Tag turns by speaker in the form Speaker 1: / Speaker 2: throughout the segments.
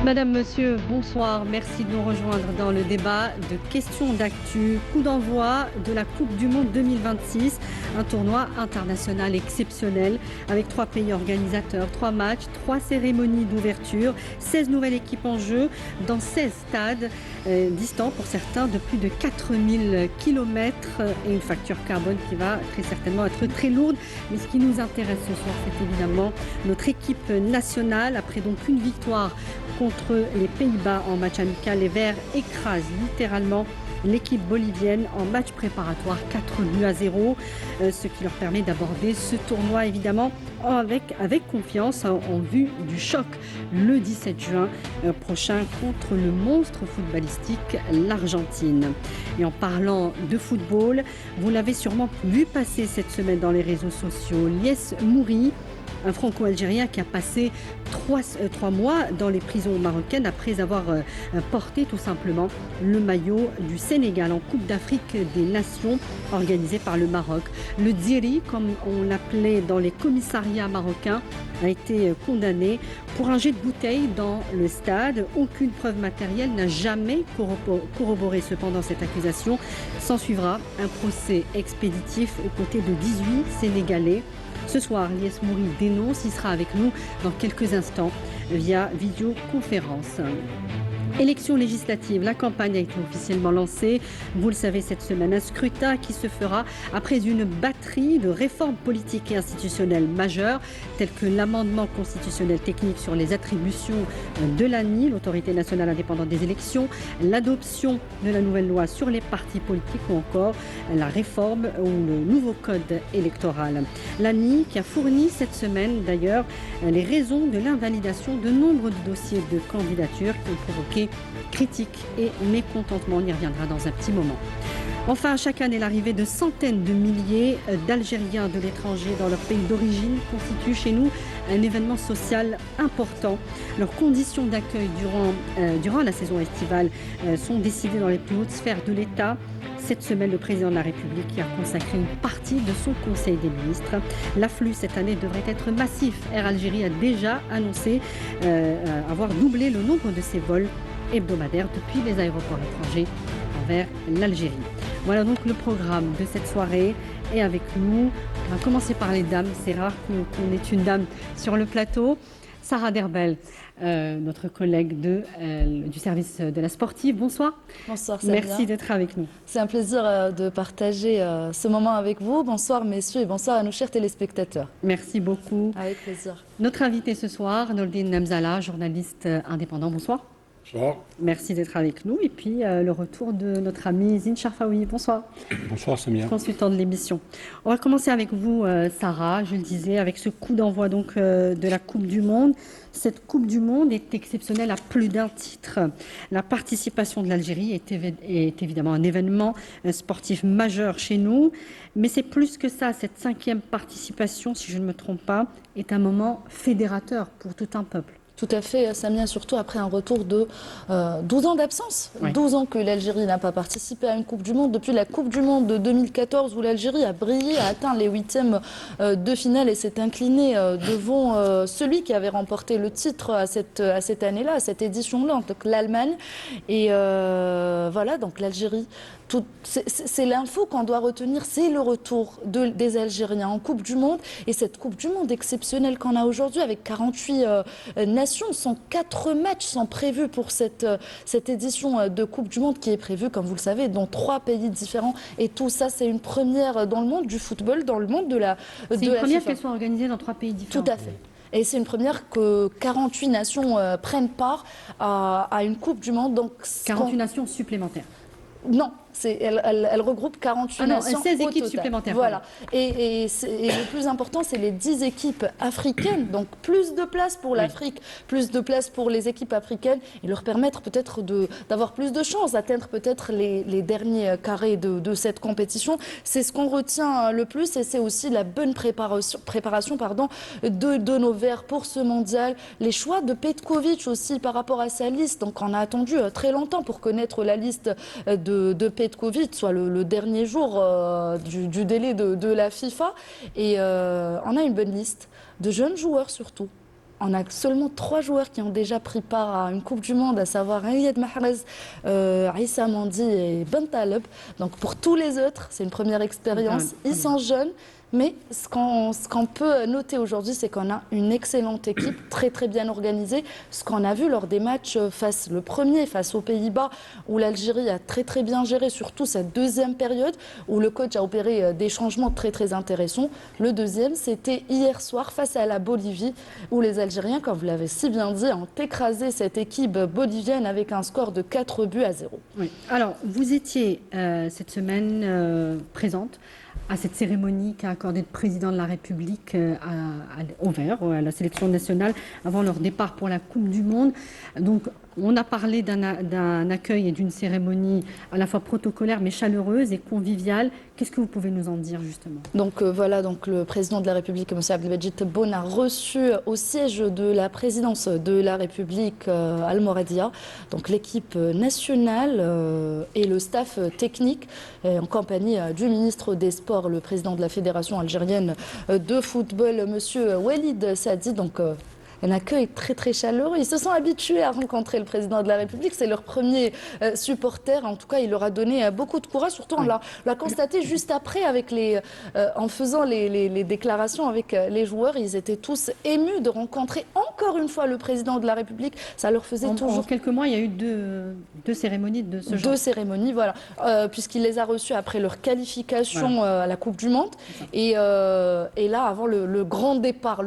Speaker 1: Madame, Monsieur, bonsoir. Merci de nous rejoindre dans le débat de questions d'actu. Coup d'envoi de la Coupe du Monde 2026, un tournoi international exceptionnel avec 3 pays organisateurs, 3 matchs, 3 cérémonies d'ouverture, 16 nouvelles équipes en jeu dans 16 stades distants pour certains de plus de 4000 kilomètres et une facture carbone qui va très certainement être très lourde. Mais ce qui nous intéresse ce soir, c'est évidemment notre équipe nationale. Après donc une victoire contre les Pays-Bas en match amical, les Verts écrasent littéralement l'équipe bolivienne en match préparatoire 4-0, ce qui leur permet d'aborder ce tournoi évidemment avec confiance en vue du choc le 17 juin prochain contre le monstre footballistique, l'Argentine. Et en parlant de football, vous l'avez sûrement vu passer cette semaine dans les réseaux sociaux, Lies Mouri, un franco-algérien qui a passé 3 mois dans les prisons marocaines après avoir porté tout simplement le maillot du Sénégal en Coupe d'Afrique des Nations organisée par le Maroc. Le Dziri, comme on l'appelait dans les commissariats marocains, a été condamné pour un jet de bouteille dans le stade. Aucune preuve matérielle n'a jamais corroboré cependant cette accusation. S'en suivra un procès expéditif aux côtés de 18 Sénégalais. Ce soir, Lies Mouri dénonce, il sera avec nous dans quelques instants via vidéoconférence. Élections législatives, la campagne a été officiellement lancée. Vous le savez, cette semaine, un scrutin qui se fera après une batterie de réformes politiques et institutionnelles majeures, telles que l'amendement constitutionnel technique sur les attributions de l'ANI, l'Autorité nationale indépendante des élections, l'adoption de la nouvelle loi sur les partis politiques ou encore la réforme ou le nouveau code électoral. L'ANI qui a fourni cette semaine d'ailleurs les raisons de l'invalidation de nombre de dossiers de candidature qui ont provoqué critiques et mécontentement. On y reviendra dans un petit moment. Enfin, chaque année, l'arrivée de centaines de milliers d'Algériens de l'étranger dans leur pays d'origine constitue chez nous un événement social important. Leurs conditions d'accueil durant la saison estivale sont décidées dans les plus hautes sphères de l'État. Cette semaine, le président de la République a consacré une partie de son conseil des ministres. L'afflux cette année devrait être massif. Air Algérie a déjà annoncé avoir doublé le nombre de ses vols hebdomadaires depuis les aéroports étrangers envers l'Algérie. Voilà donc le programme de cette soirée. Et avec nous, on va commencer par les dames. C'est rare qu'on ait une dame sur le plateau. Sarah Derbel, notre collègue du service de la sportive. Bonsoir.
Speaker 2: Bonsoir Samia.
Speaker 1: Merci d'être avec nous.
Speaker 2: C'est un plaisir de partager ce moment avec vous. Bonsoir messieurs et bonsoir à nos chers téléspectateurs.
Speaker 1: Merci beaucoup.
Speaker 2: Avec plaisir.
Speaker 1: Notre invité ce soir, Noldine Namzala, journaliste indépendant. Bonsoir.
Speaker 3: Bonsoir.
Speaker 1: Merci d'être avec nous. Et puis le retour de notre ami Zine Charfaoui. Bonsoir.
Speaker 3: Bonsoir Samia.
Speaker 1: Consultant de l'émission. On va commencer avec vous, Sarah, je le disais, avec ce coup d'envoi donc de la Coupe du Monde. Cette Coupe du Monde est exceptionnelle à plus d'un titre. La participation de l'Algérie est évidemment un événement sportif majeur chez nous. Mais c'est plus que ça. Cette 5e participation, si je ne me trompe pas, est un moment fédérateur pour tout un peuple.
Speaker 2: Tout à fait, Samia, surtout après un retour de 12 ans d'absence.
Speaker 1: Oui.
Speaker 2: 12 ans que l'Algérie n'a pas participé à une Coupe du Monde. Depuis la Coupe du Monde de 2014 où l'Algérie a brillé, a atteint les 8e de finale et s'est inclinée devant celui qui avait remporté le titre à cette année-là, à cette édition-là, donc l'Allemagne. Et voilà, donc l'Algérie. C'est l'info qu'on doit retenir, c'est le retour des Algériens en Coupe du Monde. Et cette Coupe du Monde exceptionnelle qu'on a aujourd'hui avec 48 nations, 104 matchs sont prévus pour cette édition de Coupe du Monde qui est prévue, comme vous le savez, dans 3 pays différents. Et tout ça, c'est une première dans le monde du football, dans le monde de la FIFA.
Speaker 1: C'est une première qu'elle soit organisée dans 3 pays différents.
Speaker 2: Tout à fait. Et c'est une première que 48 nations prennent part à une Coupe du Monde. Donc,
Speaker 1: 48 nations supplémentaires.
Speaker 2: Non, elle regroupe 48 nations
Speaker 1: 16 équipes
Speaker 2: total.
Speaker 1: supplémentaires.
Speaker 2: Voilà. Et le plus important, c'est les 10 équipes africaines. Donc plus de place pour l'Afrique, plus de place pour les équipes africaines et leur permettre peut-être d'avoir plus de chances d'atteindre peut-être les derniers carrés de cette compétition. C'est ce qu'on retient le plus et c'est aussi la bonne préparation de nos Verts pour ce mondial. Les choix de Petkovic aussi par rapport à sa liste. Donc on a attendu très longtemps pour connaître la liste de Petkovic, soit le dernier jour du délai de la FIFA. Et on a une bonne liste de jeunes joueurs surtout. on a seulement 3 joueurs qui ont déjà pris part à une Coupe du Monde, à savoir Riyad Mahrez, Issa Mandi et Ben Taleb. Donc pour tous les autres, c'est une première expérience. Ils sont jeunes. Mais ce qu'on peut noter aujourd'hui, c'est qu'on a une excellente équipe, très très bien organisée. Ce qu'on a vu lors des matchs le premier face aux Pays-Bas, où l'Algérie a très très bien géré, surtout sa deuxième période, où le coach a opéré des changements très très intéressants. Le deuxième, c'était hier soir face à la Bolivie, où les Algériens, comme vous l'avez si bien dit, ont écrasé cette équipe bolivienne avec un score de 4-0.
Speaker 1: Oui. Alors, vous étiez cette semaine présente à cette cérémonie qu'a accordée le président de la République au Vert, à la sélection nationale, avant leur départ pour la Coupe du Monde. Donc, on a parlé d'un accueil et d'une cérémonie à la fois protocolaire mais chaleureuse et conviviale. Qu'est-ce que vous pouvez nous en dire justement ?
Speaker 2: Donc voilà, donc le président de la République, M. Abdelmadjid Tebboune, a reçu au siège de la présidence de la République Al Mouradia, donc l'équipe nationale et le staff technique, en compagnie du ministre des Sports, le président de la Fédération algérienne de football, M. Walid Sadi. Donc un accueil très très chaleureux. Ils se sont habitués à rencontrer le président de la République. C'est leur premier supporter. En tout cas, il leur a donné beaucoup de courage. Surtout, on l'a constaté juste après, en faisant les déclarations avec les joueurs. Ils étaient tous émus de rencontrer encore une fois le président de la République. Ça leur faisait toujours...
Speaker 1: En quelques mois, il y a eu deux cérémonies de ce genre.
Speaker 2: 2 cérémonies, voilà. Puisqu'il les a reçues après leur qualification à la Coupe du Monde. Et là, avant le grand départ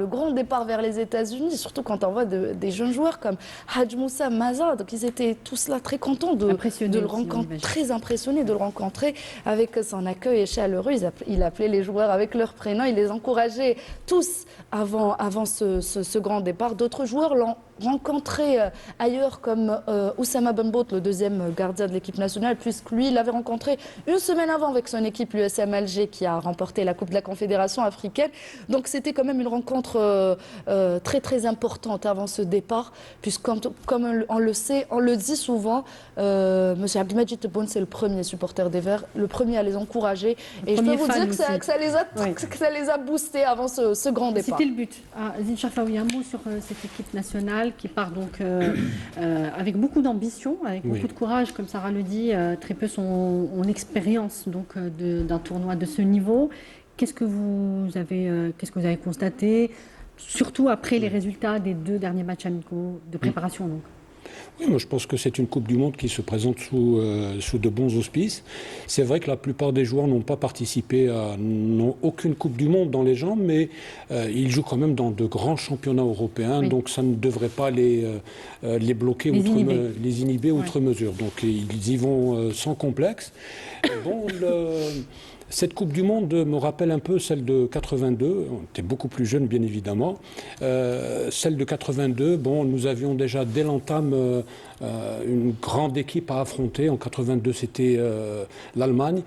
Speaker 2: vers les États-Unis, surtout quand on voit des jeunes joueurs comme Hadj Moussa, Maza, donc ils étaient tous là très contents de le rencontrer, très impressionnés de le rencontrer avec son accueil chaleureux. Il appelait les joueurs avec leur prénom, il les encourageait tous avant ce grand départ. D'autres joueurs l'ont rencontré ailleurs comme Oussama Benbout, le deuxième gardien de l'équipe nationale, puisque lui, il l'avait rencontré une semaine avant avec son équipe, l'USM Alger, qui a remporté la Coupe de la Confédération africaine. Donc c'était quand même une rencontre très très importante avant ce départ, puisque comme on le sait, on le dit souvent, M. Abdelmadjid Tebboune, c'est le premier supporter des Verts, le premier à les encourager. Et je peux vous dire que ça les a boostés avant ce grand départ.
Speaker 1: C'était le but. Zine Chafaoui, un mot sur cette équipe nationale qui part donc avec beaucoup d'ambition, avec beaucoup de courage, comme Sarah le dit, très peu ont l'expérience donc d'un tournoi de ce niveau. Qu'est-ce que vous avez constaté, surtout après les résultats des 2 derniers matchs amicaux de préparation donc.
Speaker 3: Oui, moi je pense que c'est une Coupe du Monde qui se présente sous de bons auspices. C'est vrai que la plupart des joueurs n'ont pas participé n'ont aucune Coupe du Monde dans les jambes, mais ils jouent quand même dans de grands championnats européens, donc ça ne devrait pas les bloquer, les inhiber outre mesure. Donc ils y vont sans complexe. Bon, cette Coupe du Monde me rappelle un peu celle de 82. On était beaucoup plus jeune, bien évidemment. Celle de 82, bon, nous avions déjà dès l'entame une grande équipe à affronter. En 82, c'était l'Allemagne.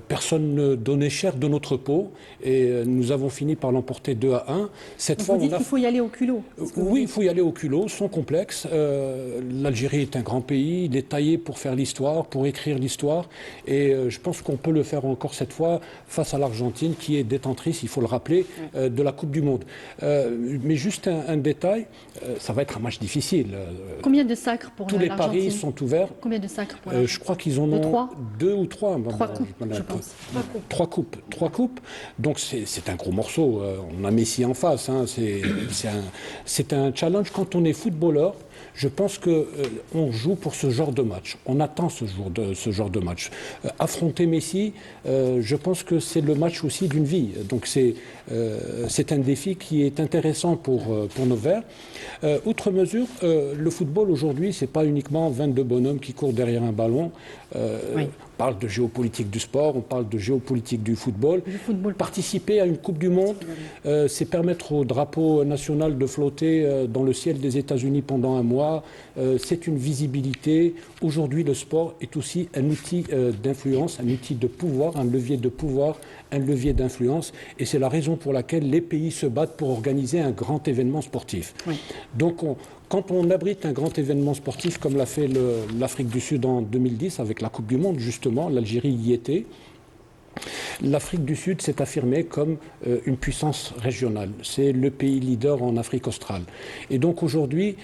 Speaker 3: Personne ne donnait cher de notre peau et nous avons fini par l'emporter 2-1.
Speaker 1: Cette fois, vous dites qu'il faut y aller au culot.
Speaker 3: Oui, il faut y aller au culot, sans complexe. L'Algérie est un grand pays. Il est taillé pour faire l'histoire, pour écrire l'histoire. Et je pense qu'on peut le faire encore cette fois face à l'Argentine, qui est détentrice, il faut le rappeler, de la Coupe du Monde. Mais juste un détail, ça va être un match difficile.
Speaker 1: Combien de sacres pour
Speaker 3: Tous les paris sont ouverts.
Speaker 1: Combien de sacres pour l'Argentine?
Speaker 3: Je crois qu'ils en ont 2 ou 3.
Speaker 1: 3 coupes, je pense.
Speaker 3: 3 coupes. Donc c'est un gros morceau. On a Messi en face. Hein. C'est un challenge. Quand on est footballeur, je pense qu'on joue pour ce genre de match. On attend ce genre de match. Affronter Messi, je pense que c'est le match aussi d'une vie. Donc c'est un défi qui est intéressant pour nos Verts. Outre mesure, le football aujourd'hui, c'est pas uniquement 22 bonhommes qui courent derrière un ballon. On parle de géopolitique du sport, on parle de géopolitique du football. Participer à une Coupe du Monde, c'est permettre au drapeau national de flotter dans le ciel des États-Unis pendant un mois. C'est une visibilité. Aujourd'hui, le sport est aussi un outil d'influence, un outil de pouvoir, un levier de pouvoir, un levier d'influence. Et c'est la raison pour laquelle les pays se battent pour organiser un grand événement sportif. Donc, quand on abrite un grand événement sportif comme l'a fait l'Afrique du Sud en 2010 avec la Coupe du Monde, justement, l'Algérie y était, L'Afrique du Sud s'est affirmée comme une puissance régionale. C'est le pays leader en Afrique australe. Et donc aujourd'hui,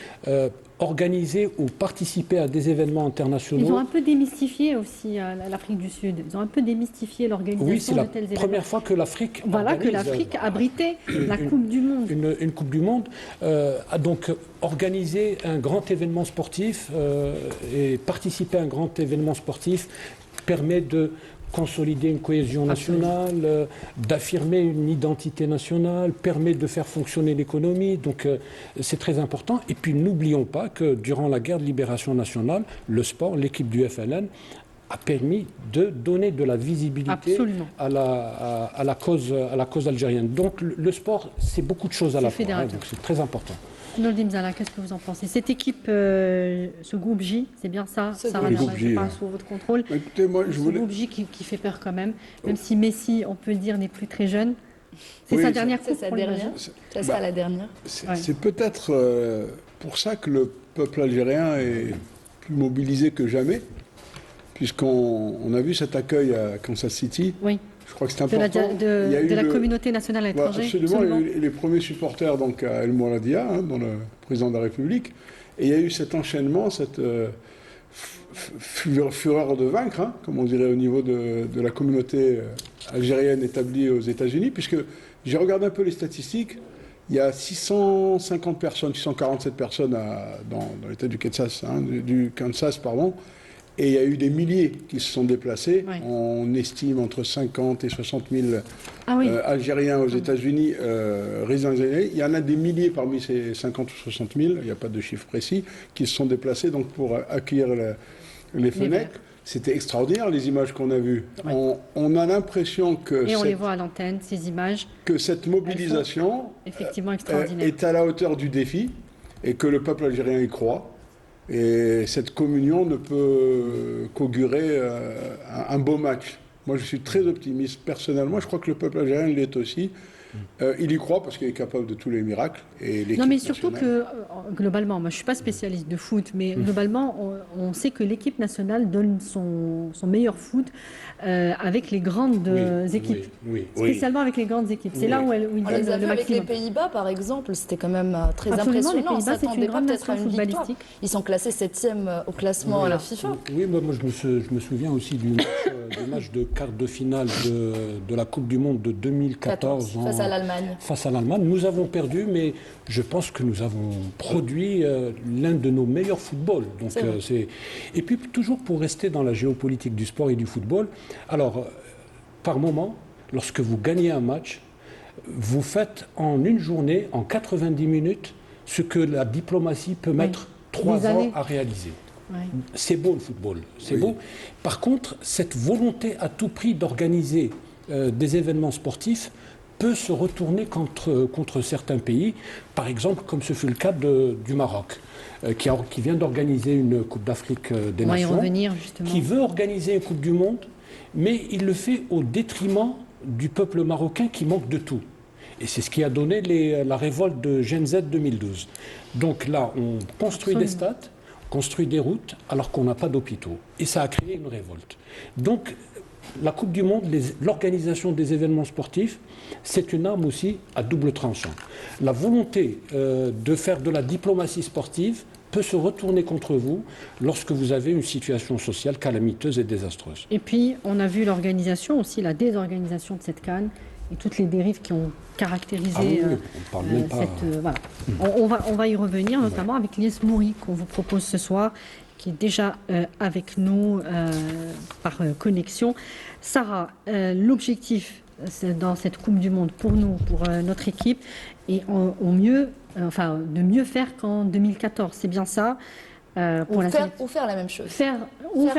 Speaker 3: organiser ou participer à des événements internationaux...
Speaker 1: Ils ont un peu démystifié aussi l'Afrique du Sud. Ils ont un peu démystifié l'organisation de tels événements.
Speaker 3: Oui, c'est la première fois que l'Afrique...
Speaker 1: Voilà, que l'Afrique abritait la Coupe du Monde.
Speaker 3: Une Coupe du Monde a donc organisé un grand événement sportif et participer à un grand événement sportif permet de consolider une cohésion nationale, d'affirmer une identité nationale, permet de faire fonctionner l'économie. Donc c'est très important. Et puis n'oublions pas que durant la guerre de libération nationale, le sport, l'équipe du FLN, a permis de donner de la visibilité à la cause algérienne. Donc le sport, c'est beaucoup de choses à la fois. Donc c'est très important.
Speaker 1: Noldim Zala, qu'est-ce que vous en pensez? Cette équipe, ce groupe J, c'est bien ça? Sarah Merla, je passe sous votre contrôle.
Speaker 4: Écoutez, moi,
Speaker 1: ce groupe J qui fait peur quand même, même si Messi, on peut le dire, n'est plus très jeune. C'est sa dernière coupe.
Speaker 2: C'est sa dernière. C'est ça la dernière.
Speaker 4: C'est peut-être pour ça que le peuple algérien est plus mobilisé que jamais, puisqu'on a vu cet accueil à Kansas City.
Speaker 1: Oui.
Speaker 4: Je crois que c'est important.
Speaker 1: De la communauté nationale à l'étranger.
Speaker 4: Absolument. Il y a eu les premiers supporters donc, à El Mouradia, dans le président de la République. Et il y a eu cet enchaînement, cette fureur de vaincre, comme on dirait au niveau de la communauté algérienne établie aux États-Unis, puisque j'ai regardé un peu les statistiques. Il y a 650 personnes, 647 personnes dans l'État du Kansas, et il y a eu des milliers qui se sont déplacés. Oui. On estime entre 50 et 60 000 Algériens aux États-Unis résidents. Il y en a des milliers parmi ces 50 ou 60 000, il n'y a pas de chiffre précis, qui se sont déplacés donc, pour accueillir les fenêtres. C'était extraordinaire les images qu'on a vues. Oui. On a l'impression que...
Speaker 1: Et on les voit à l'antenne, ces images.
Speaker 4: Que cette mobilisation
Speaker 1: effectivement extraordinaire.
Speaker 4: Est à la hauteur du défi et que le peuple algérien y croit. Et cette communion ne peut qu'augurer un beau match. Moi, je suis très optimiste personnellement. Je crois que le peuple algérien l'est aussi. Il y croit parce qu'il est capable de tous les miracles. Et
Speaker 1: non, mais surtout que, globalement, moi je ne suis pas spécialiste de foot, mais globalement, on sait que l'équipe nationale donne son meilleur foot avec les grandes équipes. Spécialement avec les grandes équipes. C'est là où il donne le maximum.
Speaker 2: On les a vus avec les Pays-Bas, par exemple, c'était quand même très
Speaker 1: impressionnant.
Speaker 2: Les
Speaker 1: Pays-Bas, c'est une grande nation footballistique.
Speaker 2: Ils sont classés 7e au classement à la FIFA.
Speaker 3: Oui, moi je me souviens aussi du match de quart de finale de la Coupe du Monde de 2014
Speaker 2: face à l'Allemagne.
Speaker 3: Face à l'Allemagne. Nous avons perdu, mais je pense que nous avons produit l'un de nos meilleurs footballs. Donc, et puis, toujours pour rester dans la géopolitique du sport et du football, alors, par moment, lorsque vous gagnez un match, vous faites en une journée, en 90 minutes, ce que la diplomatie peut mettre 3 ans à réaliser. Oui. C'est beau le football, c'est beau. Par contre, cette volonté à tout prix d'organiser des événements sportifs peut se retourner contre certains pays, par exemple comme ce fut le cas du Maroc, qui vient d'organiser une Coupe d'Afrique des Nations, qui veut organiser une Coupe du Monde, mais il le fait au détriment du peuple marocain qui manque de tout. Et c'est ce qui a donné la révolte de Gen Z 2012. Donc là, on construit des stades, construit des routes, alors qu'on n'a pas d'hôpitaux. Et ça a créé une révolte. Donc, la Coupe du Monde, l'organisation des événements sportifs, c'est une arme aussi à double tranchant. La volonté de faire de la diplomatie sportive peut se retourner contre vous lorsque vous avez une situation sociale calamiteuse et désastreuse.
Speaker 1: Et puis, on a vu l'organisation aussi, la désorganisation de cette CAN et toutes les dérives qui ont caractérisé on va y revenir, notamment avec Lies Mouri qu'on vous propose ce soir, qui est déjà avec nous par connexion. Sarah, l'objectif dans cette Coupe du Monde pour nous, pour notre équipe, est de mieux faire qu'en 2014. C'est bien ça
Speaker 2: ou faire la même chose.
Speaker 1: Faire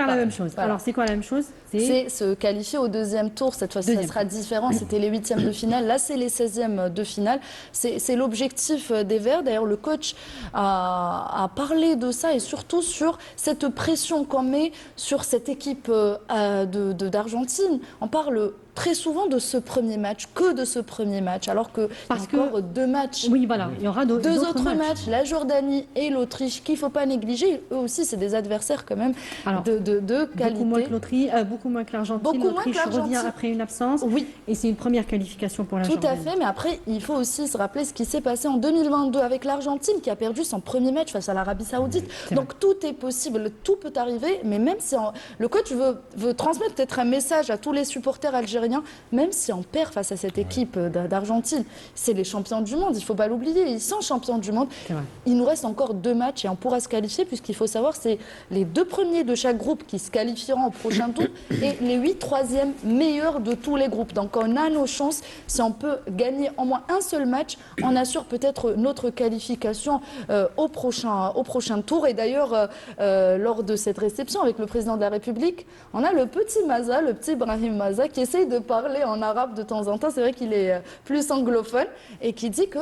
Speaker 1: la même chose. Voilà. Alors, c'est quoi la même chose?
Speaker 2: C'est se qualifier au deuxième tour. Cette fois-ci, ça sera différent. C'était les 8e de finale. Là, c'est les 16e de finale. C'est l'objectif des Verts. D'ailleurs, le coach a parlé de ça et surtout sur cette pression qu'on met sur cette équipe d'Argentine. On parle très souvent de ce premier match, que de ce premier match, alors qu'il y a encore 2 matchs.
Speaker 1: Oui, voilà, il y aura deux
Speaker 2: autres matchs, la Jordanie et l'Autriche, qu'il ne faut pas négliger. Eux aussi, c'est des adversaires quand même de qualité.
Speaker 1: Beaucoup moins que l'Argentine. L'Autriche revient après une absence.
Speaker 2: Oui.
Speaker 1: Et c'est une première qualification pour la Jordanie.
Speaker 2: Tout à fait, mais après, il faut aussi se rappeler ce qui s'est passé en 2022 avec l'Argentine qui a perdu son premier match face à l'Arabie Saoudite. Donc tout est possible, tout peut arriver, mais même si le coach veut transmettre peut-être un message à tous les supporters algériens, même si on perd face à cette équipe d'Argentine, c'est les champions du monde, il ne faut pas l'oublier, ils sont champions du monde. Il nous reste encore 2 matchs et on pourra se qualifier, puisqu'il faut savoir c'est les 2 premiers de chaque groupe qui se qualifieront au prochain tour et les 8 troisièmes meilleurs de tous les groupes. Donc on a nos chances, si on peut gagner au moins un seul match, on assure peut-être notre qualification au prochain tour. Et d'ailleurs, lors de cette réception avec le président de la République, on a le petit Maza, le petit Brahim Maza, qui essaye de parler en arabe de temps en temps. C'est vrai qu'il est plus anglophone et qui dit que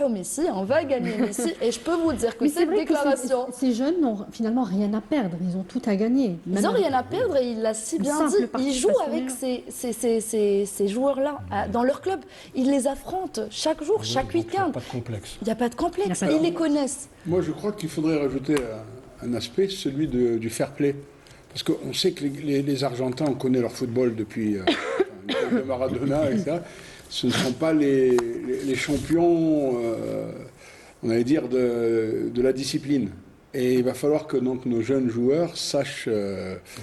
Speaker 2: Messi, on va gagner Messi. Et je peux vous dire que cette déclaration...
Speaker 1: Ces jeunes n'ont finalement rien à perdre, ils ont tout à gagner.
Speaker 2: Ils n'ont rien à perdre et il l'a si bien dit. Ils jouent avec ces joueurs-là dans leur club. Ils les affrontent chaque jour, chaque week-end. Il n'y a pas de complexe. Ils les connaissent.
Speaker 4: Moi, je crois qu'il faudrait rajouter un aspect, celui du fair play. Parce qu'on sait que les Argentins, on connaît leur football depuis le Maradona, etc. Ce ne sont pas les champions, on allait dire, de la discipline. Et il va falloir que donc, nos jeunes joueurs sachent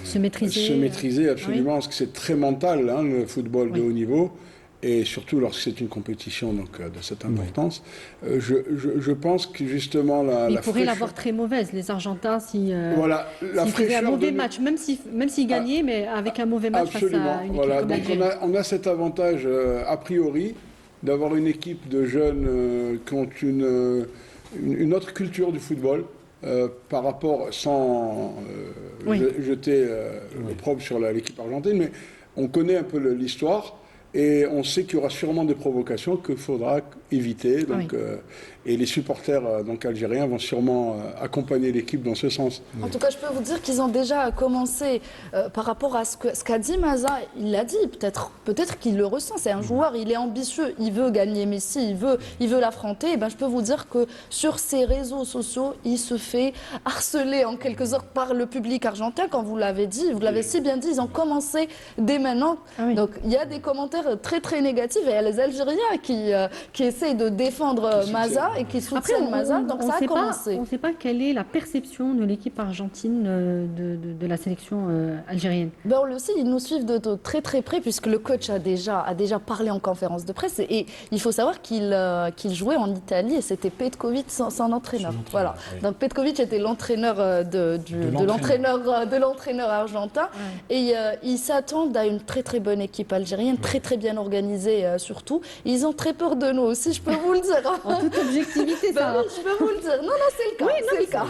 Speaker 4: se maîtriser absolument, parce que c'est très mental, hein, le football de haut niveau. Et surtout lorsque c'est une compétition donc, de cette importance. Je pense que justement
Speaker 1: ils pourraient l'avoir très mauvaise, les Argentins, s'ils faisaient un mauvais match, même s'ils gagnaient, mais avec un mauvais match face à une équipe comme l'Algérie.
Speaker 4: Donc on a cet avantage a priori d'avoir une équipe de jeunes qui ont une autre culture du football. Par rapport, sans jeter l'opprobre sur l'équipe argentine, mais on connaît un peu l'histoire. Et on sait qu'il y aura sûrement des provocations qu'il faudra éviter. Donc, et les supporters algériens vont sûrement accompagner l'équipe dans ce sens.
Speaker 2: En tout cas, je peux vous dire qu'ils ont déjà commencé par rapport à ce qu'a dit Maza. Il l'a dit, peut-être qu'il le ressent. C'est un joueur, il est ambitieux, il veut gagner Messi, il veut l'affronter. Et ben, je peux vous dire que sur ses réseaux sociaux, il se fait harceler en quelque sorte par le public argentin. Quand vous l'avez dit, vous l'avez si bien dit, ils ont commencé dès maintenant. Donc il y a des commentaires très très négatifs et il y a les Algériens qui essayent de défendre Maza et qui soutiennent Maza, donc ça a commencé.
Speaker 1: On ne sait pas quelle est la perception de l'équipe argentine de la sélection algérienne.
Speaker 2: Ben on le sait, ils nous suivent de très très près puisque le coach a déjà parlé en conférence de presse et il faut savoir qu'il jouait en Italie et c'était Petkovic son entraîneur. Voilà. Donc Petkovic était l'entraîneur de l'entraîneur argentin et ils s'attendent à une très très bonne équipe algérienne, très très bien organisée surtout. Ils ont très peur de nous aussi, je peux vous le dire.
Speaker 1: En toute objectivité, ça.
Speaker 2: Oui, je peux vous le dire. Non, c'est le cas. Oui, c'est le cas.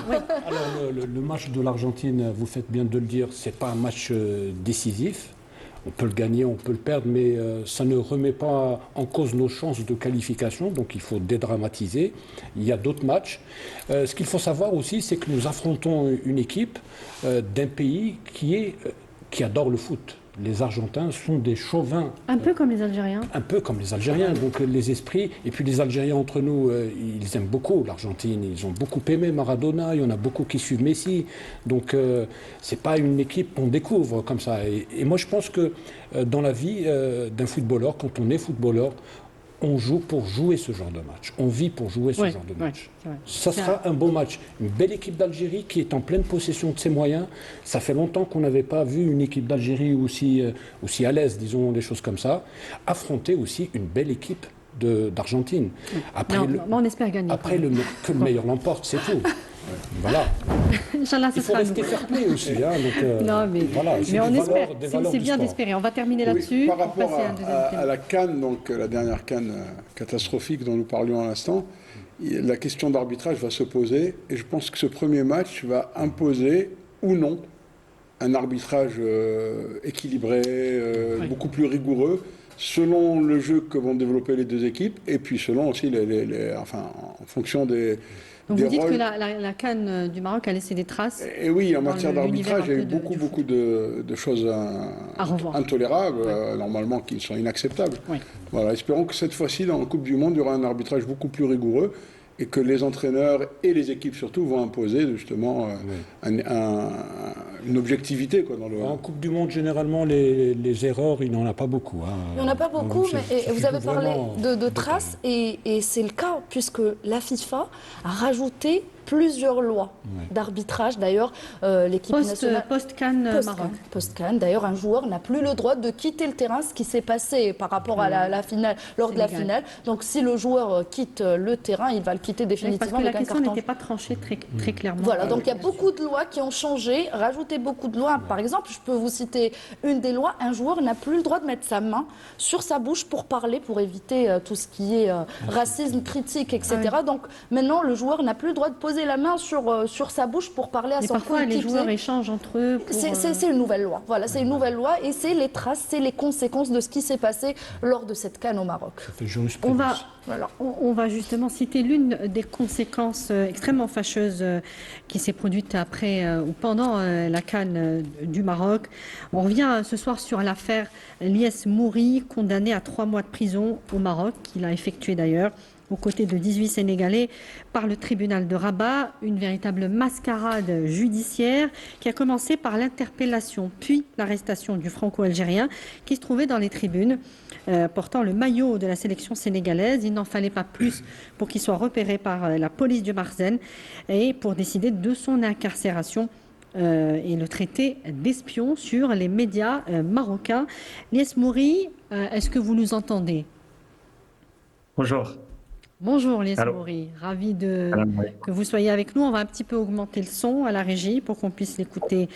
Speaker 3: Alors, le match de l'Argentine, vous faites bien de le dire, c'est pas un match décisif. On peut le gagner, on peut le perdre, mais ça ne remet pas en cause nos chances de qualification, donc il faut dédramatiser. Il y a d'autres matchs. Ce qu'il faut savoir aussi, c'est que nous affrontons une équipe d'un pays qui adore le foot. Les Argentins sont des chauvins.
Speaker 1: Un peu comme les Algériens.
Speaker 3: Un peu comme les Algériens. Donc les esprits, et puis les Algériens entre nous, ils aiment beaucoup l'Argentine. Ils ont beaucoup aimé Maradona, il y en a beaucoup qui suivent Messi. Donc c'est pas une équipe qu'on découvre comme ça. Et moi je pense que dans la vie d'un footballeur, quand on est footballeur, on joue pour jouer ce genre de match. On vit pour jouer ce genre de match. Ça sera un beau match. Une belle équipe d'Algérie qui est en pleine possession de ses moyens. Ça fait longtemps qu'on n'avait pas vu une équipe d'Algérie aussi à l'aise, disons, des choses comme ça. Affronter aussi une belle équipe d'Argentine.
Speaker 1: Après, on espère gagner.
Speaker 3: Après, que le meilleur l'emporte, c'est tout. Voilà.
Speaker 1: Inch'Allah,
Speaker 3: il faut rester fair play aussi. Hein, donc,
Speaker 1: non, mais,
Speaker 3: voilà,
Speaker 1: mais on espère. C'est bien d'espérer. On va terminer là-dessus.
Speaker 4: Par rapport à la CAN, donc la dernière CAN catastrophique dont nous parlions à l'instant, la question d'arbitrage va se poser. Et je pense que ce premier match va imposer ou non un arbitrage équilibré, beaucoup plus rigoureux. selon le jeu que vont développer les deux équipes, et puis selon aussi, en fonction des
Speaker 1: Donc
Speaker 4: des
Speaker 1: vous dites
Speaker 4: rôles.
Speaker 1: que la CAN du Maroc a laissé des traces.
Speaker 4: Et oui, en
Speaker 1: dans
Speaker 4: matière
Speaker 1: l'univers
Speaker 4: d'arbitrage, il y a eu
Speaker 1: un peu
Speaker 4: beaucoup,
Speaker 1: du
Speaker 4: beaucoup
Speaker 1: foot.
Speaker 4: de choses
Speaker 1: À revoir.
Speaker 4: intolérables,
Speaker 1: Ouais.
Speaker 4: normalement, qui sont inacceptables.
Speaker 1: Oui.
Speaker 4: Voilà, espérons que cette fois-ci, dans la Coupe du Monde, il y aura un arbitrage beaucoup plus rigoureux et que les entraîneurs et les équipes surtout vont imposer justement une objectivité quoi, dans le.
Speaker 3: En Coupe du Monde, généralement, les erreurs, il n'en a pas beaucoup. Hein.
Speaker 2: Il n'y en a pas beaucoup,
Speaker 3: Donc,
Speaker 2: mais
Speaker 3: ça
Speaker 2: vous
Speaker 3: fait
Speaker 2: avez parlé
Speaker 3: vraiment
Speaker 2: de traces, et c'est le cas, puisque la FIFA a rajouté plusieurs lois d'arbitrage. D'ailleurs, l'équipe nationale...
Speaker 1: Post-CAN Maroc.
Speaker 2: Post-CAN. D'ailleurs, un joueur n'a plus le droit de quitter le terrain, ce qui s'est passé par rapport à la finale, lors de la finale. Donc, si le joueur quitte le terrain, il va le quitter définitivement
Speaker 1: Parce que la
Speaker 2: avec un
Speaker 1: question
Speaker 2: carton.
Speaker 1: n'était pas tranchée très clairement.
Speaker 2: Voilà, donc il y a beaucoup de lois qui ont changé, rajouté beaucoup de lois. Par exemple, je peux vous citer une des lois, un joueur n'a plus le droit de mettre sa main sur sa bouche pour parler, pour éviter tout ce qui est racisme, critique, etc. Donc maintenant, le joueur n'a plus le droit de poser la main sur sa bouche pour parler à
Speaker 1: Mais
Speaker 2: son
Speaker 1: parfois,
Speaker 2: coéquipier.
Speaker 1: les joueurs échangent entre eux.
Speaker 2: C'est une nouvelle loi. Voilà, c'est une nouvelle loi et c'est les traces, c'est les conséquences de ce qui s'est passé lors de cette CAN au Maroc.
Speaker 3: Ça fait jurisprudence.
Speaker 1: On va justement citer l'une des conséquences extrêmement fâcheuses qui s'est produite après ou pendant la CAN du Maroc. On revient ce soir sur l'affaire Lies Mouri, condamné à 3 mois de prison au Maroc, qu'il a effectué d'ailleurs aux côtés de 18 Sénégalais par le tribunal de Rabat, une véritable mascarade judiciaire qui a commencé par l'interpellation puis l'arrestation du franco-algérien qui se trouvait dans les tribunes portant le maillot de la sélection sénégalaise. Il n'en fallait pas plus pour qu'il soit repéré par la police du Marzène et pour décider de son incarcération et le traiter d'espion sur les médias marocains. Lies Mouri, est-ce que vous nous entendez ?
Speaker 5: Bonjour.
Speaker 1: Bonjour Lies
Speaker 5: Allô.
Speaker 1: Mouri, ravi
Speaker 5: Oui.
Speaker 1: que vous soyez avec nous. On va un petit peu augmenter le son à la régie pour qu'on puisse l'écouter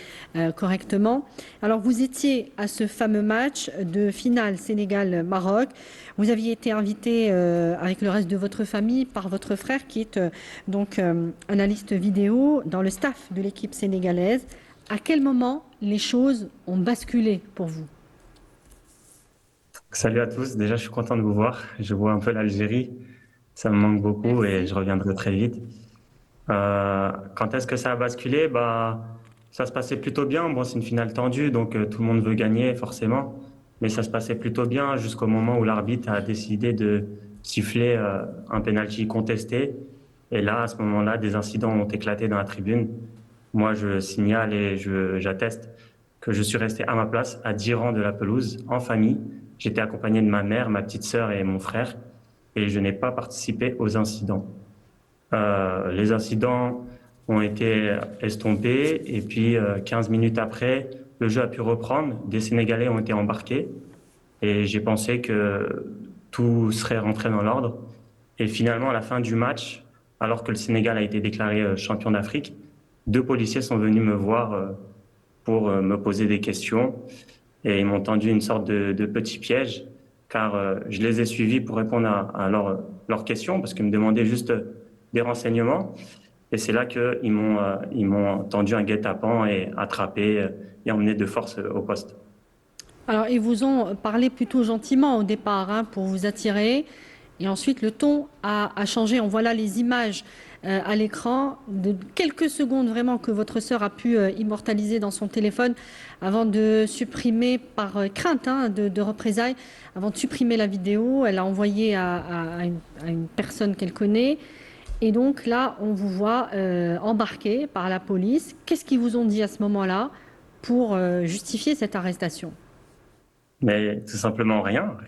Speaker 1: correctement. Alors vous étiez à ce fameux match de finale Sénégal-Maroc. Vous aviez été invité avec le reste de votre famille par votre frère qui est donc analyste vidéo dans le staff de l'équipe sénégalaise. À quel moment les choses ont basculé pour vous ?
Speaker 5: Salut à tous. Déjà, je suis content de vous voir. Je vois un peu l'Algérie. Ça me manque beaucoup et je reviendrai très vite. Quand est-ce que ça a basculé? Ça se passait plutôt bien. Bon, c'est une finale tendue, donc tout le monde veut gagner forcément. Mais ça se passait plutôt bien jusqu'au moment où l'arbitre a décidé de siffler un penalty contesté. Et là, à ce moment-là, des incidents ont éclaté dans la tribune. Moi, je signale et j'atteste que je suis resté à ma place, à 10 rangs de la pelouse, en famille. J'étais accompagné de ma mère, ma petite sœur et mon frère. Et je n'ai pas participé aux incidents. Les incidents ont été estompés et puis 15 minutes après, le jeu a pu reprendre. Des Sénégalais ont été embarqués et j'ai pensé que tout serait rentré dans l'ordre. Et finalement, à la fin du match, alors que le Sénégal a été déclaré champion d'Afrique, 2 policiers sont venus me voir pour me poser des questions et ils m'ont tendu une sorte de petit piège. Car je les ai suivis pour répondre à leurs questions, parce qu'ils me demandaient juste des renseignements. Et c'est là qu'ils m'ont tendu un guet-apens et attrapé et emmené de force au poste.
Speaker 1: Alors, ils vous ont parlé plutôt gentiment au départ pour vous attirer. Et ensuite, le ton a changé. On voit là les images à l'écran de quelques secondes vraiment que votre sœur a pu immortaliser dans son téléphone avant de supprimer par crainte de représailles, avant de supprimer la vidéo. Elle a envoyé à une personne qu'elle connaît. Et donc là, on vous voit embarqué par la police. Qu'est-ce qu'ils vous ont dit à ce moment-là pour justifier cette arrestation ?
Speaker 5: Mais tout simplement rien.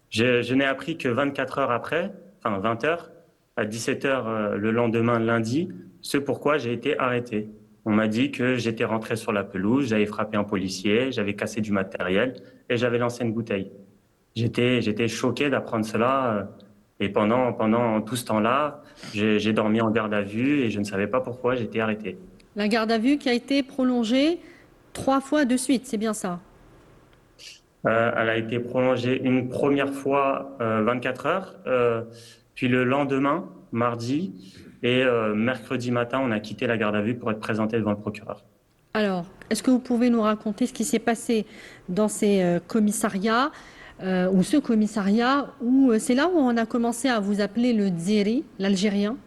Speaker 5: Je n'ai appris que 24 heures après, enfin 20 heures, à 17 heures le lendemain, lundi, ce pourquoi j'ai été arrêté. On m'a dit que j'étais rentré sur la pelouse, j'avais frappé un policier, j'avais cassé du matériel et j'avais lancé une bouteille. J'étais choqué d'apprendre cela et pendant tout ce temps-là, j'ai dormi en garde à vue et je ne savais pas pourquoi j'étais arrêté.
Speaker 1: La garde à vue qui a été prolongée 3 fois de suite, c'est bien ça ?
Speaker 5: Elle a été prolongée une première fois 24 heures, puis le lendemain, mardi, et mercredi matin, on a quitté la garde à vue pour être présenté devant le procureur.
Speaker 1: Alors, est-ce que vous pouvez nous raconter ce qui s'est passé dans ces commissariats ? ou ce commissariat, où c'est là où on a commencé à vous appeler le Dzeri, l'Algérien?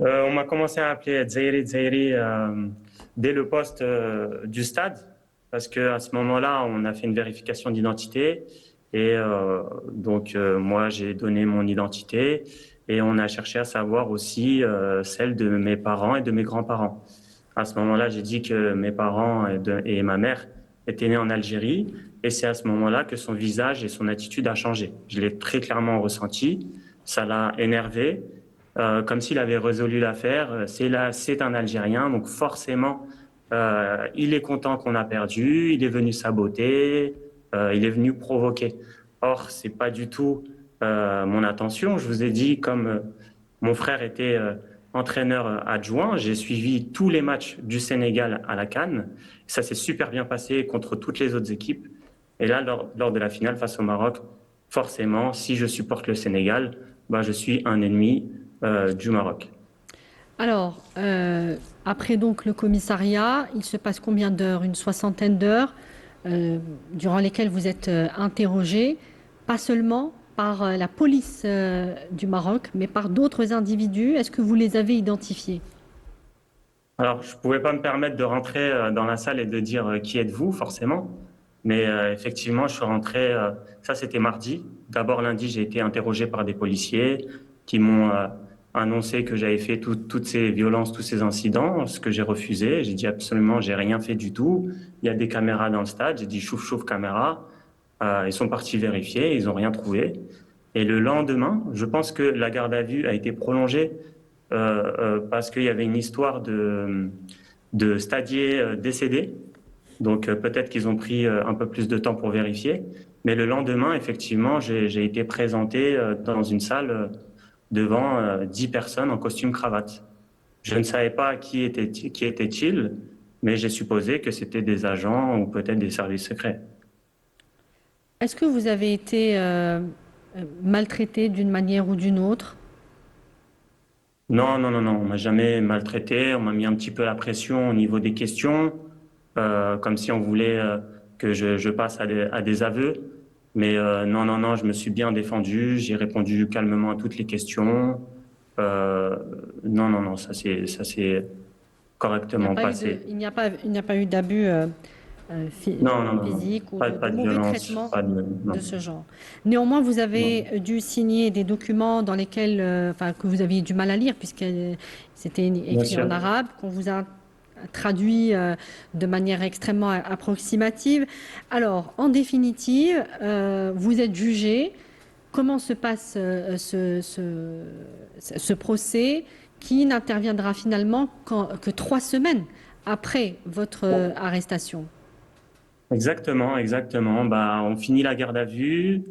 Speaker 5: On m'a commencé à appeler Dzeri dès le poste du stade, parce qu'à ce moment-là, on a fait une vérification d'identité. Et donc, moi, j'ai donné mon identité et on a cherché à savoir aussi celle de mes parents et de mes grands-parents. À ce moment-là, j'ai dit que mes parents et ma mère étaient nés en Algérie et c'est à ce moment-là que son visage et son attitude a changé. Je l'ai très clairement ressenti, ça l'a énervé, comme s'il avait résolu l'affaire. C'est un Algérien, donc forcément, il est content qu'on a perdu, il est venu saboter, il est venu provoquer. Or, c'est pas du tout mon intention. Je vous ai dit, comme mon frère était entraîneur adjoint, j'ai suivi tous les matchs du Sénégal à la CAN. Ça s'est super bien passé contre toutes les autres équipes. Et là, lors de la finale face au Maroc, forcément, si je supporte le Sénégal, bah, je suis un ennemi du Maroc.
Speaker 1: Alors, après donc le commissariat, il se passe combien d'heures? Une soixantaine d'heures durant lesquelles vous êtes interrogé, pas seulement par la police du Maroc, mais par d'autres individus. Est-ce que vous les avez identifiés?
Speaker 5: Alors, je ne pouvais pas me permettre de rentrer dans la salle et de dire qui êtes-vous, forcément. Mais effectivement, je suis rentré, ça c'était mardi. D'abord lundi, j'ai été interrogé par des policiers qui m'ont annoncé que j'avais fait toutes ces violences, tous ces incidents, ce que j'ai refusé. J'ai dit absolument, j'ai rien fait du tout. Il y a des caméras dans le stade. J'ai dit chouf chouf caméra. Ils sont partis vérifier, ils n'ont rien trouvé. Et le lendemain, je pense que la garde à vue a été prolongée parce qu'il y avait une histoire de stadiers décédés. Donc peut-être qu'ils ont pris un peu plus de temps pour vérifier. Mais le lendemain, effectivement, j'ai été présenté dans une salle devant 10 personnes en costume cravate. Je ne savais pas qui était-il, mais j'ai supposé que c'était des agents ou peut-être des services secrets.
Speaker 1: Est-ce que vous avez été maltraité d'une manière ou d'une autre?
Speaker 5: Non, on m'a jamais maltraité. On m'a mis un petit peu la pression au niveau des questions, comme si on voulait que je passe à des aveux. Mais non, je me suis bien défendu. J'ai répondu calmement à toutes les questions. Non, ça s'est correctement passé.
Speaker 1: Il n'y a pas eu d'abus physique ou
Speaker 5: pas
Speaker 1: de
Speaker 5: de
Speaker 1: mauvais
Speaker 5: violence,
Speaker 1: traitement
Speaker 5: non.
Speaker 1: de ce genre. Néanmoins, vous avez dû signer des documents dans lesquels, que vous aviez du mal à lire, puisque c'était écrit
Speaker 5: sûr.
Speaker 1: en arabe, qu'on vous a traduit de manière extrêmement approximative. Alors, en définitive, vous êtes jugé. Comment se passe ce procès qui n'interviendra finalement que 3 semaines après votre arrestation?
Speaker 5: Exactement. Bah, on finit la garde à vue.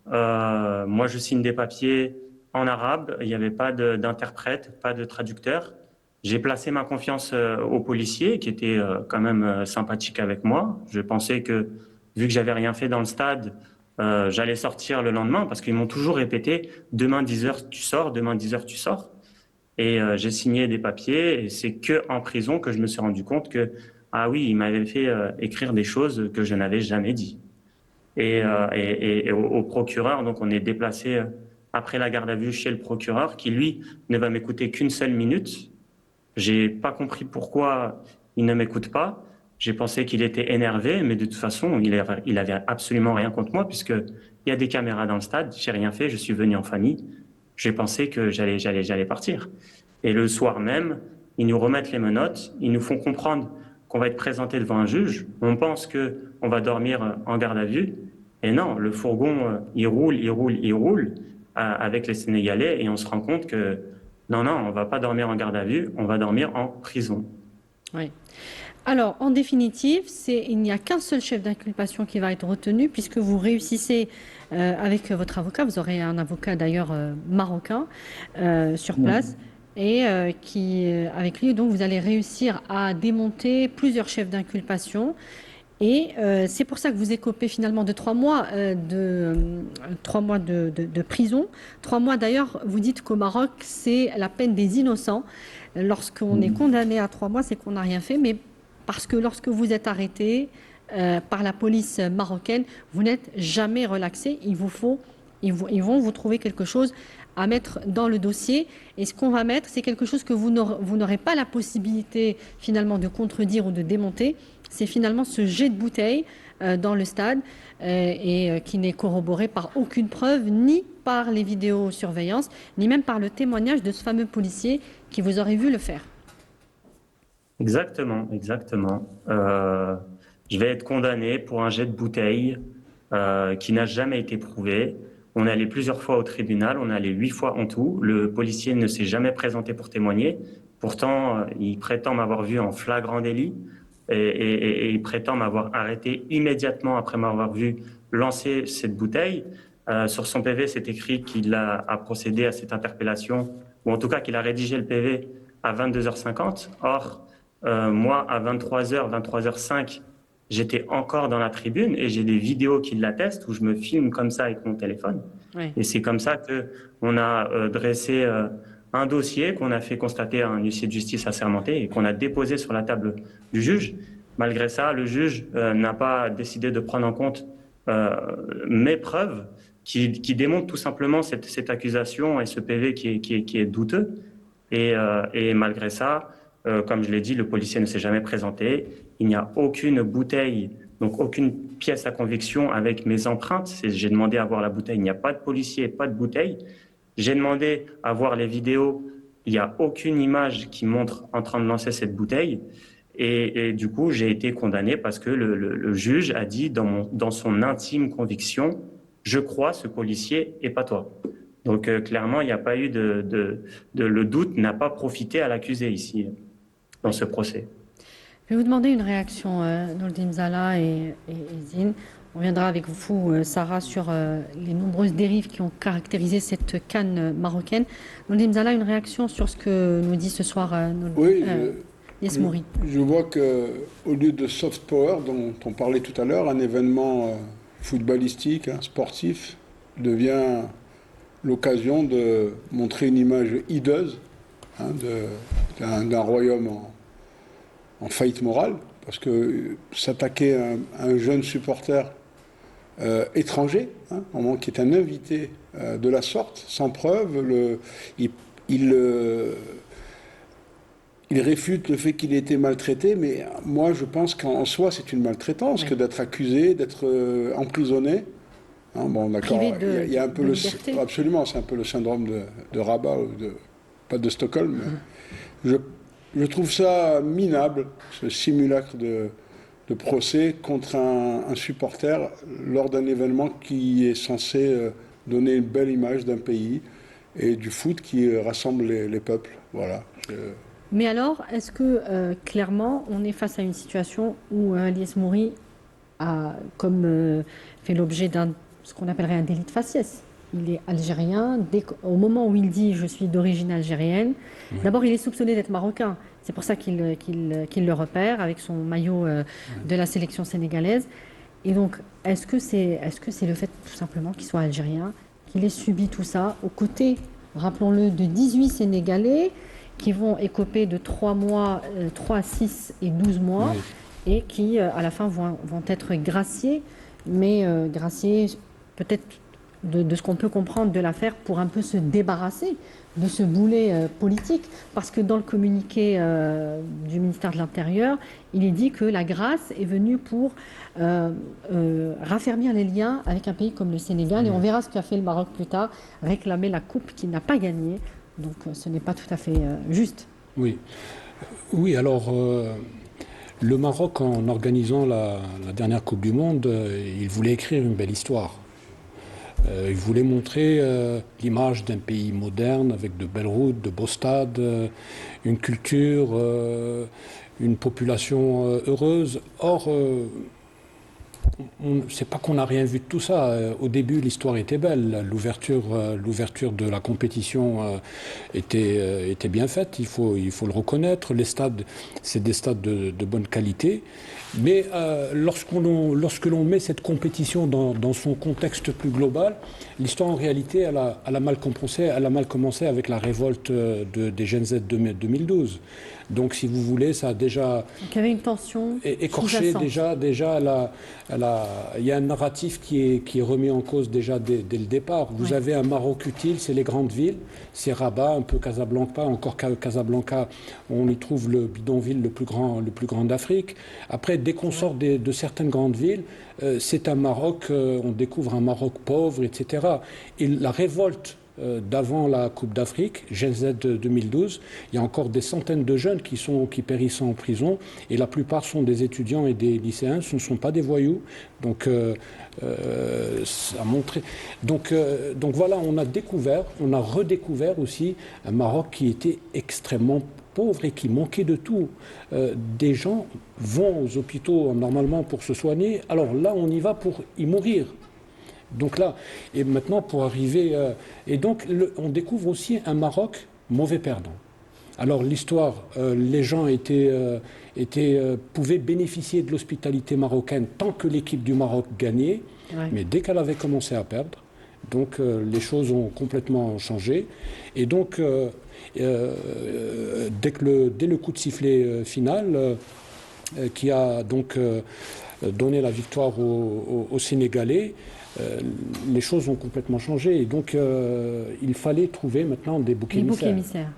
Speaker 5: Moi, je signe des papiers en arabe. Il n'y avait pas d'interprète, pas de traducteur. J'ai placé ma confiance aux policiers qui étaient quand même sympathiques avec moi. Je pensais que, vu que j'avais rien fait dans le stade, j'allais sortir le lendemain parce qu'ils m'ont toujours répété « demain 10h tu sors, demain 10h tu sors ». Et j'ai signé des papiers et c'est qu'en prison que je me suis rendu compte que ah oui, il m'avait fait écrire des choses que je n'avais jamais dit. Et au procureur, donc on est déplacé après la garde à vue chez le procureur qui, lui, ne va m'écouter qu'une seule minute. J'ai pas compris pourquoi il ne m'écoute pas. J'ai pensé qu'il était énervé, mais de toute façon, il avait absolument rien contre moi puisque il y a des caméras dans le stade. J'ai rien fait, je suis venu en famille. J'ai pensé que j'allais partir. Et le soir même, ils nous remettent les menottes, ils nous font comprendre qu'on va être présenté devant un juge. On pense qu'on va dormir en garde à vue. Et non, le fourgon, il roule avec les Sénégalais et on se rend compte que non, on ne va pas dormir en garde à vue, on va dormir en prison.
Speaker 1: Oui. Alors, en définitive, il n'y a qu'un seul chef d'inculpation qui va être retenu puisque vous réussissez avec votre avocat, vous aurez un avocat d'ailleurs marocain sur place. Et avec lui, donc, vous allez réussir à démonter plusieurs chefs d'inculpation. Et c'est pour ça que vous écopez finalement de 3 mois, de prison. 3 mois d'ailleurs, vous dites qu'au Maroc, c'est la peine des innocents. Lorsqu'on est condamné à 3 mois, c'est qu'on n'a rien fait. Mais parce que lorsque vous êtes arrêté, par la police marocaine. Vous n'êtes jamais relaxé. Ils vont vous trouver quelque chose à mettre dans le dossier. Et ce qu'on va mettre, c'est quelque chose que vous n'aurez pas la possibilité finalement de contredire ou de démonter. C'est finalement ce jet de bouteille dans le stade et qui n'est corroboré par aucune preuve, ni par les vidéosurveillances, ni même par le témoignage de ce fameux policier qui vous aurait vu le faire.
Speaker 5: Exactement, exactement. Je vais être condamné pour un jet de bouteille qui n'a jamais été prouvé. On est allé plusieurs fois au tribunal, on est allé 8 fois en tout. Le policier ne s'est jamais présenté pour témoigner. Pourtant, il prétend m'avoir vu en flagrant délit et il prétend m'avoir arrêté immédiatement après m'avoir vu lancer cette bouteille. Sur son PV, c'est écrit qu'il a procédé à cette interpellation, ou en tout cas qu'il a rédigé le PV à 22h50. Or, moi, à 23h, 23h05, j'étais encore dans la tribune et j'ai des vidéos qui l'attestent où je me filme comme ça avec mon téléphone. Oui. Et c'est comme ça qu'on a dressé un dossier, qu'on a fait constater à un huissier de justice assermenté et qu'on a déposé sur la table du juge. Malgré ça, le juge n'a pas décidé de prendre en compte mes preuves qui démontrent tout simplement cette accusation et ce PV qui est douteux. Et malgré ça, comme je l'ai dit, le policier ne s'est jamais présenté. Il n'y a aucune bouteille, donc aucune pièce à conviction avec mes empreintes. J'ai demandé à voir la bouteille. Il n'y a pas de policier, pas de bouteille. J'ai demandé à voir les vidéos. Il n'y a aucune image qui montre en train de lancer cette bouteille. Et du coup, j'ai été condamné parce que le juge a dit dans son intime conviction, je crois ce policier et pas toi. Donc clairement, il n'y a pas eu le doute n'a pas profité à l'accusé ici, dans ce procès.
Speaker 1: Je vais vous demander une réaction, Nordine Zala et Zine. On reviendra avec vous, Sarah, sur les nombreuses dérives qui ont caractérisé cette CAN marocaine. Nordine Zala, une réaction sur ce que nous dit ce soir Yesmouri.
Speaker 4: Je vois qu'au lieu de soft power, dont on parlait tout à l'heure, un événement footballistique, sportif, devient l'occasion de montrer une image hideuse d'un royaume en faillite morale, parce que s'attaquer à un jeune supporter étranger, au moment qui est un invité de la sorte, sans preuve, il réfute le fait qu'il ait été maltraité, mais moi je pense qu'en soi c'est une maltraitance que d'être accusé, d'être emprisonné. Bon, d'accord, il y a un peu absolument, c'est un peu le syndrome de Rabat ou pas de Stockholm. Mais je trouve ça minable, ce simulacre de procès contre un supporter lors d'un événement qui est censé donner une belle image d'un pays et du foot qui rassemble les peuples. Voilà.
Speaker 1: Mais alors, est-ce que clairement, on est face à une situation où Yesmouri a fait l'objet ce qu'on appellerait un délit de faciès? Il est algérien. Au moment où il dit « je suis d'origine algérienne », d'abord il est soupçonné d'être marocain. C'est pour ça qu'il le repère avec son maillot de la sélection sénégalaise. Et donc, est-ce que c'est le fait tout simplement qu'il soit algérien, qu'il ait subi tout ça aux côtés, rappelons-le, de 18 Sénégalais qui vont écoper de 3 mois, 3, 6 et 12 mois, et qui, à la fin, vont être graciés, mais graciés peut-être de ce qu'on peut comprendre de l'affaire pour un peu se débarrasser de ce boulet politique, parce que dans le communiqué du ministère de l'Intérieur, il est dit que la grâce est venue pour raffermir les liens avec un pays comme le Sénégal, et on verra ce qu'a fait le Maroc plus tard, réclamer la coupe qu'il n'a pas gagnée. Donc ce n'est pas tout à fait juste.
Speaker 3: Oui, alors le Maroc, en organisant la dernière Coupe du Monde, il voulait écrire une belle histoire. Il voulait montrer l'image d'un pays moderne avec de belles routes, de beaux stades, une culture, une population heureuse. Or, c'est pas qu'on n'a rien vu de tout ça. Au début, l'histoire était belle. L'ouverture de la compétition était bien faite. Il faut le reconnaître. Les stades, c'est des stades de bonne qualité. Mais lorsque l'on met cette compétition dans son contexte plus global, l'histoire en réalité, elle a mal commencé avec la révolte des Gen Z de 2012. Donc, si vous voulez, ça a déjà...
Speaker 1: Donc, il y avait une tension
Speaker 3: écorché déjà il y a un narratif qui est remis en cause déjà dès le départ. Vous avez un Maroc utile, c'est les grandes villes, c'est Rabat, un peu Casablanca, encore Casablanca, on y trouve le bidonville le plus grand d'Afrique. Après, dès qu'on sort de certaines grandes villes, c'est un Maroc, on découvre un Maroc pauvre, etc. Et la révolte d'avant la Coupe d'Afrique, Gen Z 2012, il y a encore des centaines de jeunes qui périssent en prison, et la plupart sont des étudiants et des lycéens, ce ne sont pas des voyous. Donc, ça a montré. Donc voilà, on a redécouvert aussi un Maroc qui était extrêmement pauvre et qui manquait de tout. Des gens vont aux hôpitaux normalement pour se soigner, alors là on y va pour y mourir. Donc là, et maintenant pour arriver... et donc on découvre aussi un Maroc mauvais perdant. Alors l'histoire, les gens pouvaient bénéficier de l'hospitalité marocaine tant que l'équipe du Maroc gagnait, mais dès qu'elle avait commencé à perdre, donc les choses ont complètement changé. Et donc, dès le coup de sifflet final, qui a donc donné la victoire aux Sénégalais, les choses ont complètement changé. Et donc, il fallait trouver maintenant des boucs émissaires.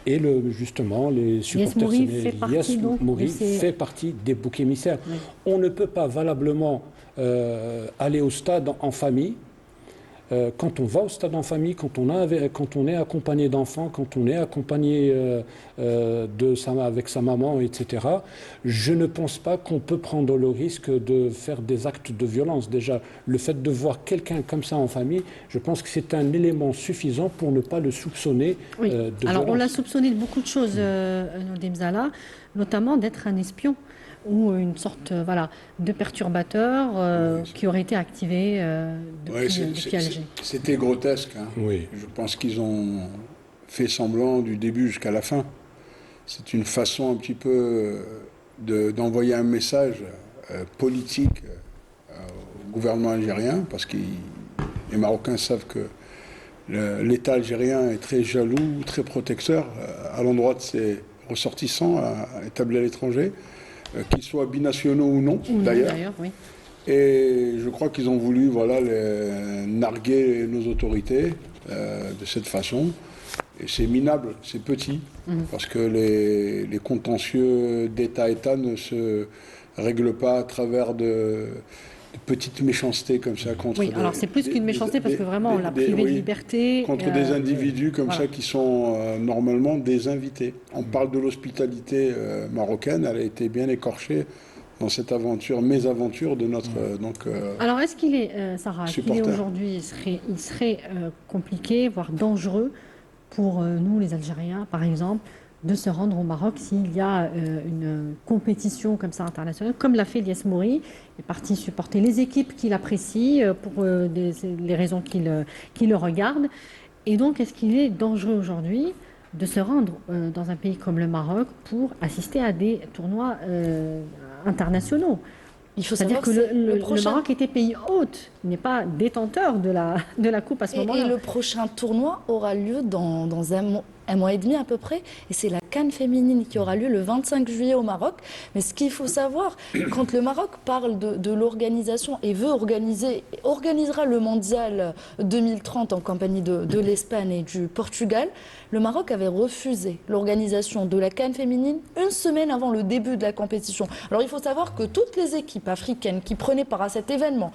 Speaker 3: Et justement, les supporters sénégalais, Yes Mouri fait partie des boucs émissaires. Oui. On ne peut pas valablement aller au stade en famille. Quand on va au stade en famille, quand on est accompagné d'enfants, quand on est accompagné avec sa maman, etc., je ne pense pas qu'on peut prendre le risque de faire des actes de violence. Déjà, le fait de voir quelqu'un comme ça en famille, je pense que c'est un élément suffisant pour ne pas le soupçonner de violence.
Speaker 1: Alors, on l'a soupçonné de beaucoup de choses, Nordine Zala, notamment d'être un espion ou une sorte de perturbateur qui aurait été activé depuis Alger.
Speaker 4: C'était grotesque. Hein.
Speaker 3: Oui.
Speaker 4: Je pense qu'ils ont fait semblant du début jusqu'à la fin. C'est une façon un petit peu d'envoyer un message politique au gouvernement algérien, parce que les Marocains savent que l'État algérien est très jaloux, très protecteur à l'endroit de ses ressortissants établis à l'étranger. Qu'ils soient binationaux ou non, d'ailleurs.
Speaker 1: Oui.
Speaker 4: Et je crois qu'ils ont voulu narguer nos autorités de cette façon. Et c'est minable, c'est petit, parce que les contentieux d'État-État ne se règlent pas à travers de petites méchancetés comme ça contre...
Speaker 1: Oui, alors c'est plus qu'une méchanceté parce que vraiment on l'a privé de liberté.
Speaker 4: Contre des individus comme ça qui sont normalement des invités. On parle de l'hospitalité marocaine, elle a été bien écorchée dans cette mésaventure de notre...
Speaker 1: Alors est-ce qu'il est, Sarah, aujourd'hui, il serait compliqué, voire dangereux pour nous les Algériens, par exemple, de se rendre au Maroc s'il y a une compétition comme ça internationale, comme l'a fait Yes Mouri, il est parti supporter les équipes qu'il apprécie pour les raisons qui le regardent. Et donc, est-ce qu'il est dangereux aujourd'hui de se rendre dans un pays comme le Maroc pour assister à des tournois internationaux? Il faut savoir que le Maroc était pays hôte, il n'est pas détenteur de la Coupe à ce moment-là.
Speaker 2: Et le prochain tournoi aura lieu dans un mois et demi à peu près, et c'est la CAN féminine qui aura lieu le 25 juillet au Maroc. Mais ce qu'il faut savoir, quand le Maroc parle de l'organisation et organisera le mondial 2030 en compagnie de l'Espagne et du Portugal, le Maroc avait refusé l'organisation de la CAN féminine une semaine avant le début de la compétition. Alors il faut savoir que toutes les équipes africaines qui prenaient part à cet événement,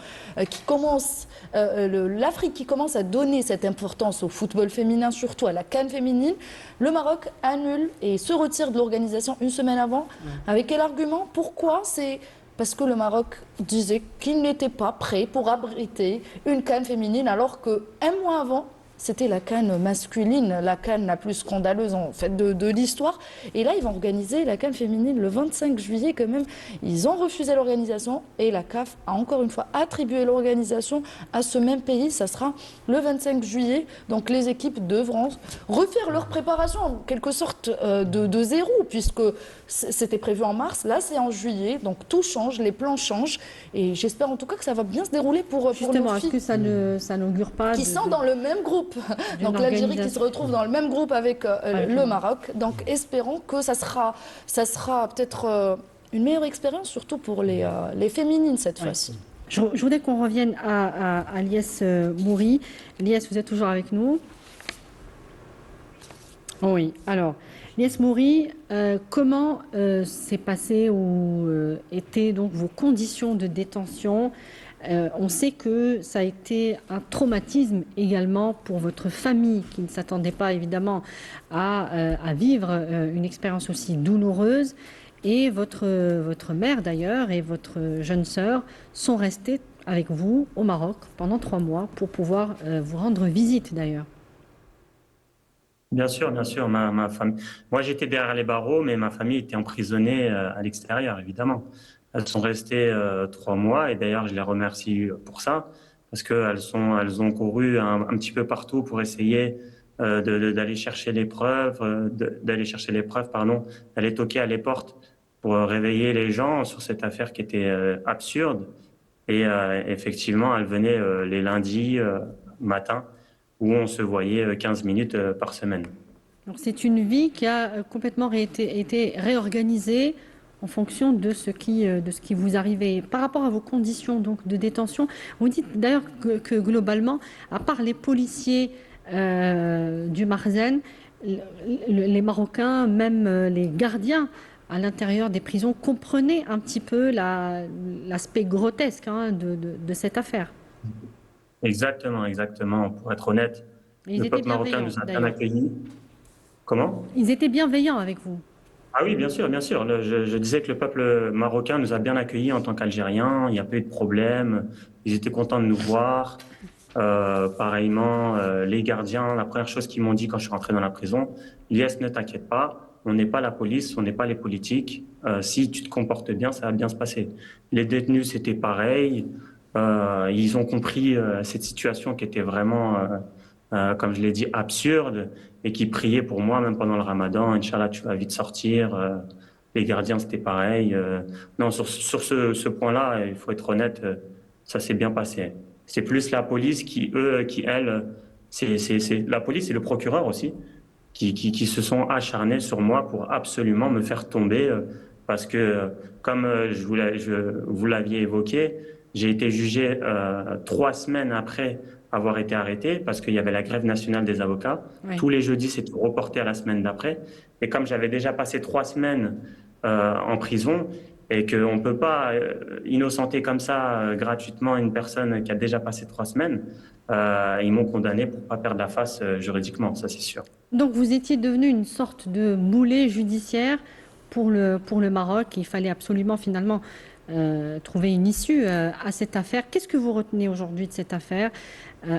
Speaker 2: l'Afrique qui commence à donner cette importance au football féminin, surtout à la CAN féminine, le Maroc annule et se retire de l'organisation une semaine avant. Avec quel argument? Pourquoi? C'est parce que le Maroc disait qu'il n'était pas prêt pour abriter une CAN féminine, alors qu'un mois avant, c'était la CAN masculine, la CAN la plus scandaleuse en fait de l'histoire. Et là, ils vont organiser la CAN féminine le 25 juillet quand même. Ils ont refusé l'organisation et la CAF a encore une fois attribué l'organisation à ce même pays. Ça sera le 25 juillet. Donc les équipes devront refaire leur préparation en quelque sorte de zéro, puisque c'était prévu en mars. Là, c'est en juillet. Donc tout change, les plans changent. Et j'espère en tout cas que ça va bien se dérouler pour
Speaker 1: Justement,
Speaker 2: nos
Speaker 1: est-ce
Speaker 2: filles.
Speaker 1: que ça n'augure pas
Speaker 2: Qui sont dans le même groupe. Donc l'Algérie qui se retrouve dans le même groupe avec le Maroc. Donc espérons que ça sera peut-être une meilleure expérience, surtout pour les féminines cette fois-ci.
Speaker 1: Je voudrais qu'on revienne à Lies Mouri. Lies, vous êtes toujours avec nous? Oui, alors, Lies Mouri, comment s'est passé ou étaient donc vos conditions de détention? On sait que ça a été un traumatisme également pour votre famille qui ne s'attendait pas évidemment à vivre une expérience aussi douloureuse. Et votre mère d'ailleurs et votre jeune sœur sont restées avec vous au Maroc pendant 3 mois pour pouvoir vous rendre visite d'ailleurs.
Speaker 5: Bien sûr, ma famille. Moi, j'étais derrière les barreaux, mais ma famille était emprisonnée à l'extérieur, évidemment. Elles sont restées 3 mois et d'ailleurs, je les remercie pour ça parce elles ont couru un petit peu partout pour essayer d'aller chercher les preuves, d'aller toquer à les portes pour réveiller les gens sur cette affaire qui était absurde. Et effectivement, elles venaient les lundis matin où on se voyait 15 minutes par semaine.
Speaker 1: Donc c'est une vie qui a complètement été réorganisée en fonction de ce qui vous arrivait. Par rapport à vos conditions donc, de détention, vous dites d'ailleurs que globalement, à part les policiers du Marzen, les Marocains, même les gardiens à l'intérieur des prisons, comprenaient un petit peu l'aspect grotesque de cette affaire.
Speaker 5: Exactement. Pour être honnête,
Speaker 1: Ils
Speaker 5: le
Speaker 1: étaient
Speaker 5: peuple marocain
Speaker 1: bienveillants,
Speaker 5: nous a bien
Speaker 1: d'ailleurs.
Speaker 5: accueillis. Comment?
Speaker 1: Ils étaient bienveillants avec vous.
Speaker 5: Ah oui, bien sûr. Je disais que le peuple marocain nous a bien accueillis en tant qu'Algériens. Il n'y a pas eu de problème. Ils étaient contents de nous voir. Pareillement, les gardiens, la première chose qu'ils m'ont dit quand je suis rentré dans la prison, Lies, ne t'inquiète pas, on n'est pas la police, on n'est pas les politiques. Si tu te comportes bien, ça va bien se passer. Les détenus, c'était pareil. Ils ont compris cette situation qui était vraiment, comme je l'ai dit, absurde et qui priaient pour moi, même pendant le ramadan. Inch'Allah, tu vas vite sortir. Les gardiens, c'était pareil. Non, sur ce point-là, il faut être honnête, ça s'est bien passé. C'est plus la police la police et le procureur aussi, qui se sont acharnés sur moi pour absolument me faire tomber. Parce que, comme vous l'aviez évoqué, j'ai été jugé 3 semaines après avoir été arrêté parce qu'il y avait la grève nationale des avocats.
Speaker 1: Oui.
Speaker 5: Tous les jeudis, c'était reporté à la semaine d'après. Et comme j'avais déjà passé 3 semaines en prison et qu'on ne peut pas innocenter comme ça gratuitement une personne qui a déjà passé 3 semaines, ils m'ont condamné pour ne pas perdre la face juridiquement, ça c'est sûr.
Speaker 1: Donc vous étiez devenu une sorte de boulet judiciaire pour le Maroc. Il fallait absolument finalement trouver une issue à cette affaire. Qu'est-ce que vous retenez aujourd'hui de cette affaire?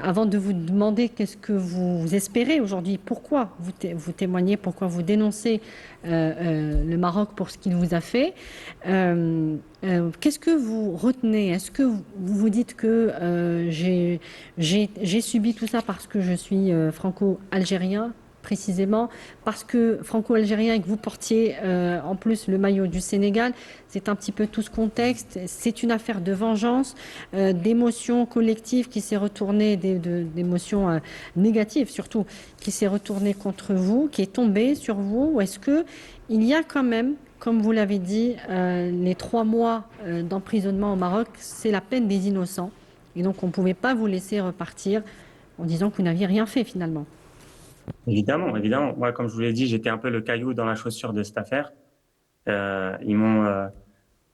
Speaker 1: Avant de vous demander qu'est-ce que vous espérez aujourd'hui, pourquoi vous témoignez, pourquoi vous dénoncez le Maroc pour ce qu'il vous a fait, qu'est-ce que vous retenez? Est-ce que vous vous dites que j'ai subi tout ça parce que je suis franco-algérien, précisément parce que franco-algérien et que vous portiez en plus le maillot du Sénégal? C'est un petit peu tout ce contexte. C'est une affaire de vengeance, d'émotions collectives qui s'est retournée, d'émotions négatives surtout, qui s'est retournée contre vous, qui est tombée sur vous? Ou est-ce que il y a quand même, comme vous l'avez dit, les 3 mois d'emprisonnement au Maroc, c'est la peine des innocents, et donc on ne pouvait pas vous laisser repartir en disant que vous n'aviez rien fait finalement?
Speaker 5: Évidemment. Moi, comme je vous l'ai dit, j'étais un peu le caillou dans la chaussure de cette affaire.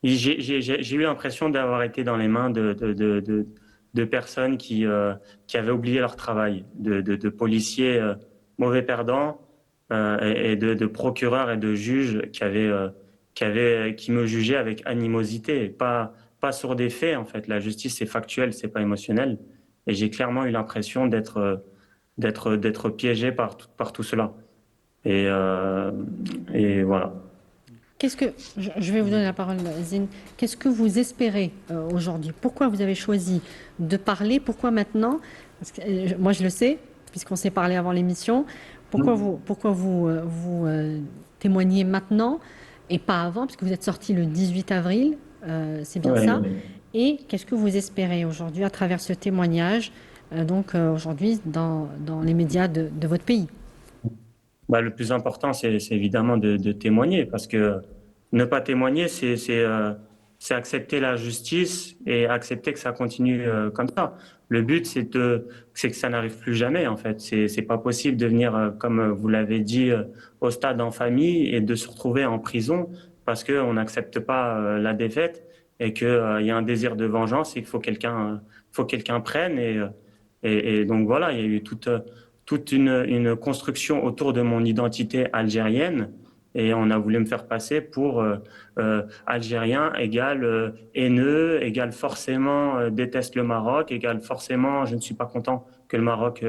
Speaker 5: J'ai eu l'impression d'avoir été dans les mains de personnes qui avaient oublié leur travail, de policiers mauvais perdants et de procureurs et de juges qui me jugeaient avec animosité, pas sur des faits en fait. La justice c'est factuel, c'est pas émotionnel. Et j'ai clairement eu l'impression d'être d'être piégé par tout cela. Et voilà.
Speaker 1: Je vais vous donner la parole, Zine. Qu'est-ce que vous espérez aujourd'hui? Pourquoi vous avez choisi de parler? Pourquoi maintenant? Parce que, moi, je le sais, puisqu'on s'est parlé avant l'émission. Pourquoi vous témoignez maintenant et pas avant? Parce que vous êtes sorti le 18 avril, c'est bien ça. Et qu'est-ce que vous espérez aujourd'hui à travers ce témoignage, aujourd'hui, dans les médias de votre pays?
Speaker 5: Le plus important, c'est évidemment de témoigner, parce que ne pas témoigner, c'est accepter la justice et accepter que ça continue comme ça. Le but, c'est que ça n'arrive plus jamais, en fait. C'est pas possible de venir, comme vous l'avez dit, au stade en famille et de se retrouver en prison parce qu'on n'accepte pas la défaite et qu'il y a un désir de vengeance et qu'il faut quelqu'un prenne. Et donc voilà, il y a eu toute une construction autour de mon identité algérienne et on a voulu me faire passer pour algérien égale haineux, égale forcément déteste le Maroc, égale forcément je ne suis pas content que le Maroc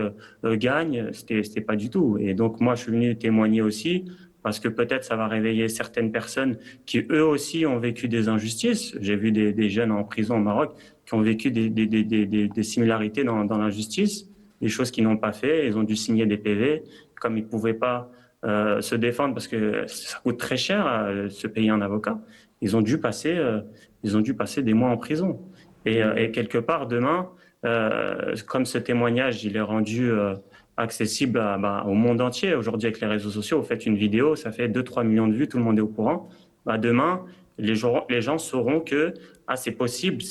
Speaker 5: gagne. C'était pas du tout. Et donc moi je suis venu témoigner aussi parce que peut-être ça va réveiller certaines personnes qui eux aussi ont vécu des injustices. J'ai vu des jeunes en prison au Maroc qui ont vécu des similarités dans l'injustice, des choses qu'ils n'ont pas fait. Ils ont dû signer des PV comme ils ne pouvaient pas se défendre parce que ça coûte très cher se payer un avocat. Ils ont dû passer des mois en prison. Et quelque part, demain, comme ce témoignage, il est rendu accessible au monde entier. Aujourd'hui, avec les réseaux sociaux, vous faites une vidéo, ça fait 2-3 millions de vues, tout le monde est au courant. Demain, les gens sauront que c'est possible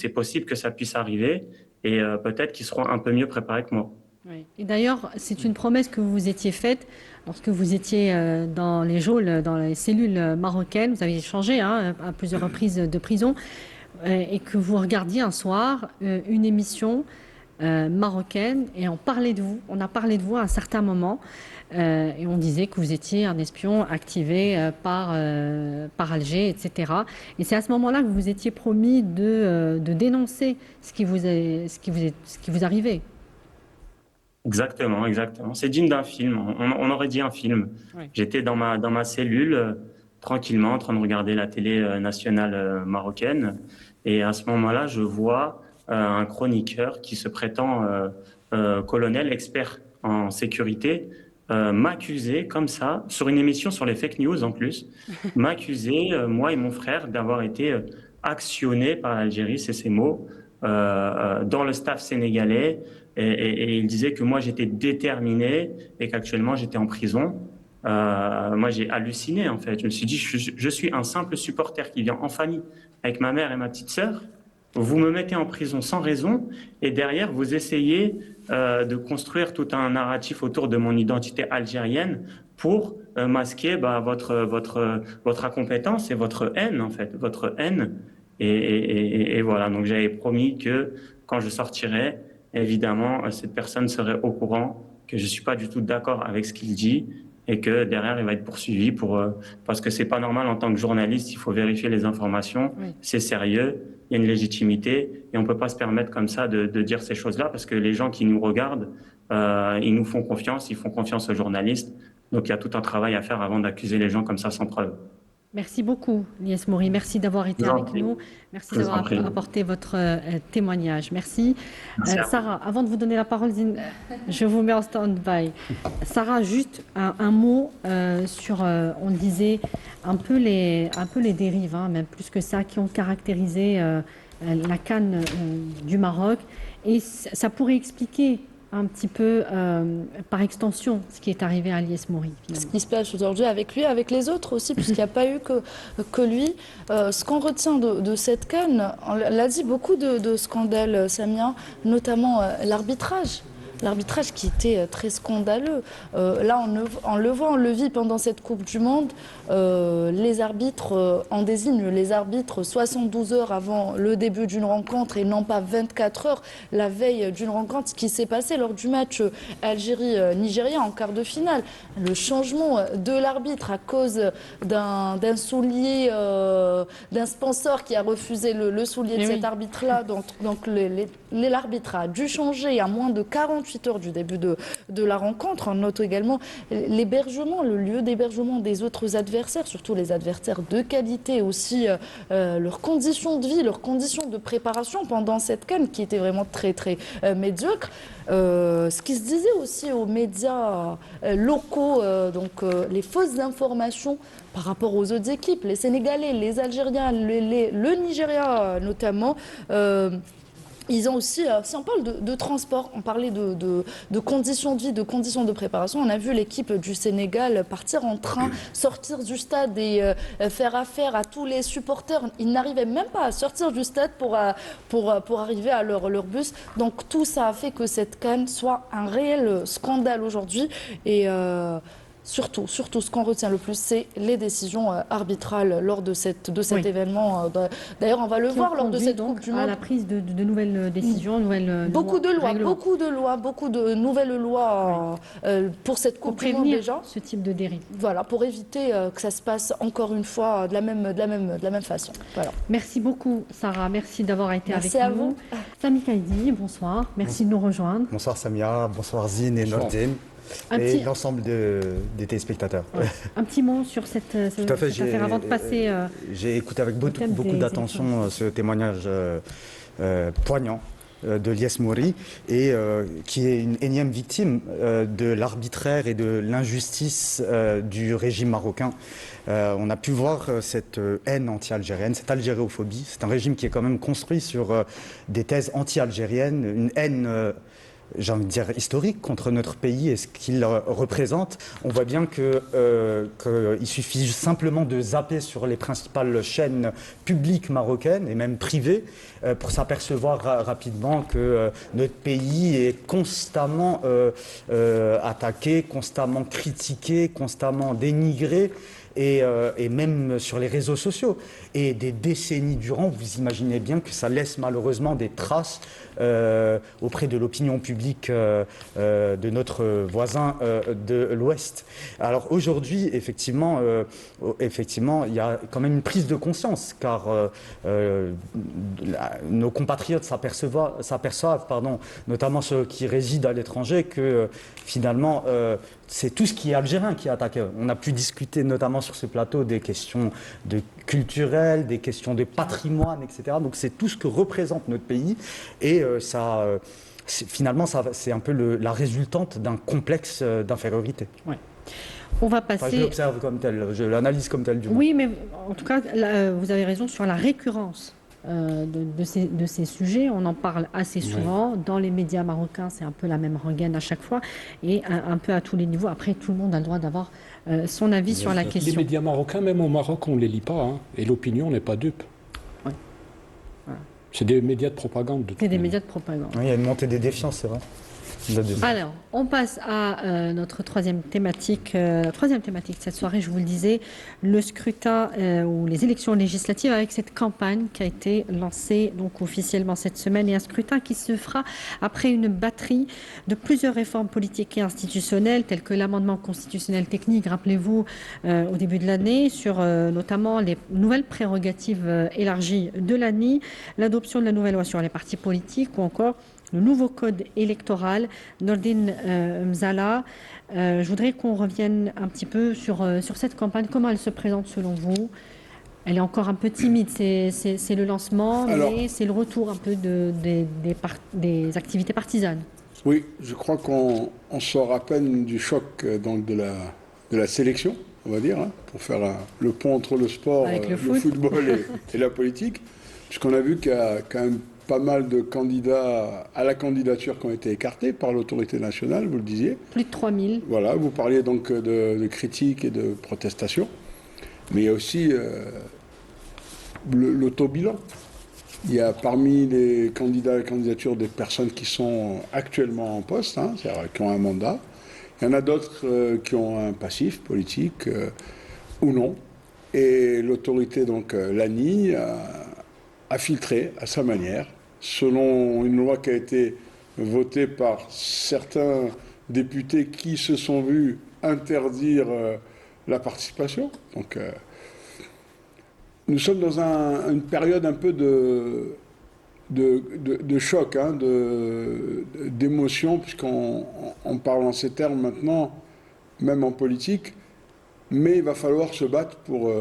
Speaker 5: que ça puisse arriver et peut-être qu'ils seront un peu mieux préparés que moi.
Speaker 1: Oui. Et d'ailleurs, c'est une promesse que vous vous étiez faite lorsque vous étiez dans les geôles, dans les cellules marocaines. Vous avez changé à plusieurs reprises de prison et que vous regardiez un soir une émission marocaine et on parlait de vous. On a parlé de vous à un certain moment et on disait que vous étiez un espion activé par Alger, etc. Et c'est à ce moment-là que vous vous étiez promis de dénoncer ce qui vous arrivait.
Speaker 5: Exactement. C'est digne d'un film. On aurait dit un film. Oui. J'étais dans ma cellule, tranquillement, en train de regarder la télé nationale marocaine. Et à ce moment-là, je vois un chroniqueur qui se prétend colonel, expert en sécurité, m'accuser comme ça, sur une émission sur les fake news en plus, m'accuser, moi et mon frère, d'avoir été actionnés par l'Algérie, c'est ces mots, dans le staff sénégalais. Et il disait que moi, j'étais déterminé et qu'actuellement, j'étais en prison. Moi, j'ai halluciné, en fait. Je me suis dit, je suis un simple supporter qui vient en famille avec ma mère et ma petite sœur. Vous me mettez en prison sans raison et derrière, vous essayez de construire tout un narratif autour de mon identité algérienne pour masquer votre incompétence et votre haine, en fait, votre haine. Et voilà, donc j'avais promis que quand je sortirais, évidemment, cette personne serait au courant que je ne suis pas du tout d'accord avec ce qu'il dit et que derrière, il va être poursuivi parce que ce n'est pas normal en tant que journaliste, il faut vérifier les informations, oui. C'est sérieux, il y a une légitimité et on ne peut pas se permettre comme ça de dire ces choses-là parce que les gens qui nous regardent, ils nous font confiance, ils font confiance aux journalistes. Donc il y a tout un travail à faire avant d'accuser les gens comme ça sans preuve.
Speaker 1: Merci beaucoup, Lies Mori. Merci d'avoir été avec nous. Merci d'avoir apporté votre témoignage. Merci. Sarah, avant de vous donner la parole, je vous mets en stand-by. Sarah, juste un mot sur, on disait, un peu les dérives, même plus que ça, qui ont caractérisé la CAN du Maroc. Et ça pourrait expliquer un petit peu, par extension, ce qui est arrivé à Lies Mori.
Speaker 2: Ce qui se passe aujourd'hui avec lui, avec les autres aussi, puisqu'il n'y a pas eu que lui. Ce qu'on retient de cette CAN, on l'a dit, beaucoup de scandales, Samia, notamment l'arbitrage. L'arbitrage qui était très scandaleux. Là, on le voit, on le vit pendant cette Coupe du Monde. Les arbitres, on désigne les arbitres 72 heures avant le début d'une rencontre et non pas 24 heures la veille d'une rencontre. Ce qui s'est passé lors du match Algérie-Nigeria en quart de finale. Le changement de l'arbitre à cause d'un soulier, d'un sponsor qui a refusé le soulier de cet arbitre-là. Donc l'arbitre a dû changer à moins de 48 48 heures du début de la rencontre. On note également l'hébergement, le lieu d'hébergement des autres adversaires, surtout les adversaires de qualité, aussi leurs conditions de vie, leurs conditions de préparation pendant cette CAN qui était vraiment très très médiocre. Ce qui se disait aussi aux médias locaux, les fausses informations par rapport aux autres équipes, les Sénégalais, les Algériens, le Nigeria notamment. Ils ont aussi, si on parle de transport, on parlait de conditions de vie, de conditions de préparation. On a vu l'équipe du Sénégal partir en train, sortir du stade et faire affaire à tous les supporters. Ils n'arrivaient même pas à sortir du stade pour arriver à leur bus. Donc tout ça a fait que cette CAN soit un réel scandale aujourd'hui. Et surtout, ce qu'on retient le plus, c'est les décisions arbitrales lors de cet événement. D'ailleurs, on va le voir lors de cette Coupe du Monde.
Speaker 1: À la prise de nouvelles décisions,
Speaker 2: beaucoup de nouvelles lois pour cette Coupe du Monde déjà.
Speaker 1: Ce type de dérive.
Speaker 2: Voilà, pour éviter que ça se passe encore une fois de la même façon. Voilà.
Speaker 1: Merci beaucoup, Sarah. Merci d'avoir été avec nous.
Speaker 2: Merci à vous.
Speaker 1: Sami Kaidi, bonsoir. Merci de nous rejoindre.
Speaker 6: Bonsoir Samia, bonsoir Zine et Nordine. Et l'ensemble des téléspectateurs.
Speaker 1: Ouais. Un petit mot sur cette affaire avant de passer.
Speaker 6: J'ai écouté avec beaucoup d'attention ce témoignage poignant de Lies Mouri, et qui est une énième victime de l'arbitraire et de l'injustice du régime marocain. On a pu voir cette haine anti-algérienne, cette algérophobie. C'est un régime qui est quand même construit sur des thèses anti-algériennes, une haine j'ai envie de dire historique contre notre pays et ce qu'il représente. On voit bien qu'il suffit simplement de zapper sur les principales chaînes publiques marocaines et même privées pour s'apercevoir rapidement que notre pays est constamment attaqué, constamment critiqué, constamment dénigré. Et même sur les réseaux sociaux. Et des décennies durant, vous imaginez bien que ça laisse malheureusement des traces auprès de l'opinion publique de notre voisin de l'Ouest. Alors aujourd'hui, effectivement, il y a quand même une prise de conscience, car nos compatriotes s'aperçoivent, notamment ceux qui résident à l'étranger, que finalement, c'est tout ce qui est algérien qui est attaqué. On a pu discuter notamment sur ce plateau des questions culturelles, des questions de patrimoine, etc. Donc c'est tout ce que représente notre pays. Et finalement, c'est un peu la résultante d'un complexe d'infériorité.
Speaker 1: Ouais. On va passer...
Speaker 6: Enfin, je l'observe comme tel, je l'analyse comme tel du moins.
Speaker 1: Oui, mais en tout cas, là, vous avez raison sur la récurrence de ces sujets. On en parle assez souvent. Oui. Dans les médias marocains, c'est un peu la même rengaine à chaque fois et un peu à tous les niveaux. Après, tout le monde a le droit d'avoir son avis sur la question.
Speaker 3: Les médias marocains, même au Maroc, on ne les lit pas. Hein, et l'opinion n'est pas dupe.
Speaker 1: Oui. Voilà.
Speaker 3: C'est des médias de propagande.
Speaker 1: C'est des médias de propagande.
Speaker 6: Oui, il y a une montée des défiances, c'est vrai.
Speaker 1: Alors, on passe à notre troisième thématique de cette soirée, je vous le disais, le scrutin ou les élections législatives avec cette campagne qui a été lancée donc officiellement cette semaine, et un scrutin qui se fera après une batterie de plusieurs réformes politiques et institutionnelles telles que l'amendement constitutionnel technique, rappelez-vous, au début de l'année, sur notamment les nouvelles prérogatives élargies de l'ANI, l'adoption de la nouvelle loi sur les partis politiques ou encore le nouveau code électoral. Nordine Mzala, je voudrais qu'on revienne un petit peu sur cette campagne. Comment elle se présente selon vous? Elle est encore un peu timide, c'est le lancement, mais c'est le retour un peu des activités partisanes.
Speaker 4: Oui, je crois qu'on sort à peine du choc donc, de la sélection, on va dire, hein, pour faire le pont entre le sport, le football et la politique, puisqu'on a vu qu'il y a quand même pas mal de candidats à la candidature qui ont été écartés par l'autorité nationale, vous le disiez.
Speaker 1: Plus de 3000.
Speaker 4: Voilà, vous parliez donc de critiques et de protestations. Mais il y a aussi l'autobilan. Il y a parmi les candidats à la candidature des personnes qui sont actuellement en poste, hein, c'est-à-dire qui ont un mandat. Il y en a d'autres qui ont un passif politique ou non. Et l'autorité, donc l'ANI, a filtré à sa manière, selon une loi qui a été votée par certains députés qui se sont vus interdire la participation. Donc, nous sommes dans une période un peu de choc, hein, d'émotion, puisqu'on parle en ces termes maintenant, même en politique, mais il va falloir se battre pour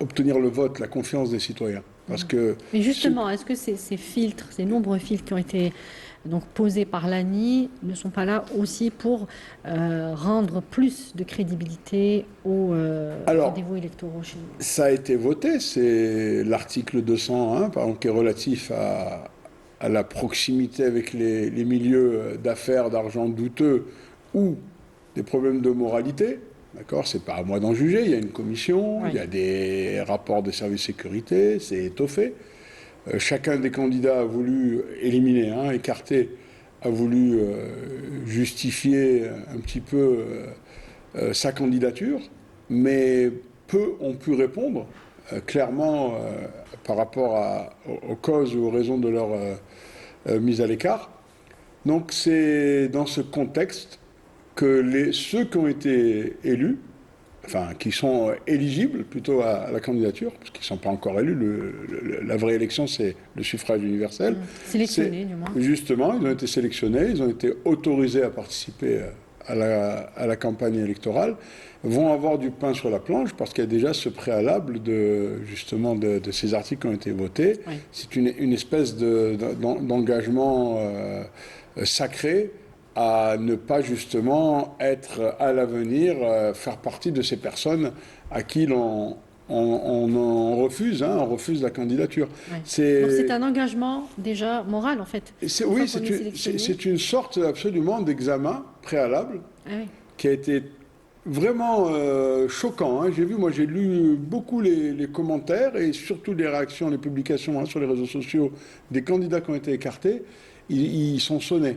Speaker 4: obtenir le vote, la confiance des citoyens. Parce que
Speaker 1: Mais justement, est-ce que ces filtres, ces nombreux filtres qui ont été donc posés par l'ANI ne sont pas là aussi pour rendre plus de crédibilité aux rendez-vous électoraux chez nous?
Speaker 4: Ça a été voté, c'est l'article 201, par exemple, qui est relatif à la proximité avec les milieux d'affaires, d'argent douteux ou des problèmes de moralité. D'accord, c'est pas à moi d'en juger, il y a une commission, il y a des rapports de services de sécurité, c'est étoffé. Chacun des candidats a voulu éliminer, écarter, a voulu justifier un petit peu sa candidature, mais peu ont pu répondre clairement par rapport aux causes ou aux raisons de leur mise à l'écart. Donc c'est dans ce contexte que ceux qui ont été élus, enfin qui sont éligibles plutôt à la candidature, parce qu'ils ne sont pas encore élus, la vraie élection c'est le suffrage universel.
Speaker 1: Sélectionnés du moins.
Speaker 4: Justement, ils ont été sélectionnés, ils ont été autorisés à participer à la campagne électorale, vont avoir du pain sur la planche parce qu'il y a déjà ce préalable de ces articles qui ont été votés. Oui. C'est une espèce d'engagement sacré à ne pas justement être à l'avenir, faire partie de ces personnes à qui on refuse la candidature.
Speaker 1: Ouais. Donc c'est un engagement déjà moral en fait.
Speaker 4: Oui, c'est une sorte absolument d'examen préalable qui a été vraiment choquant. J'ai lu beaucoup les commentaires et surtout les réactions, les publications sur les réseaux sociaux des candidats qui ont été écartés. Ils sont sonnés.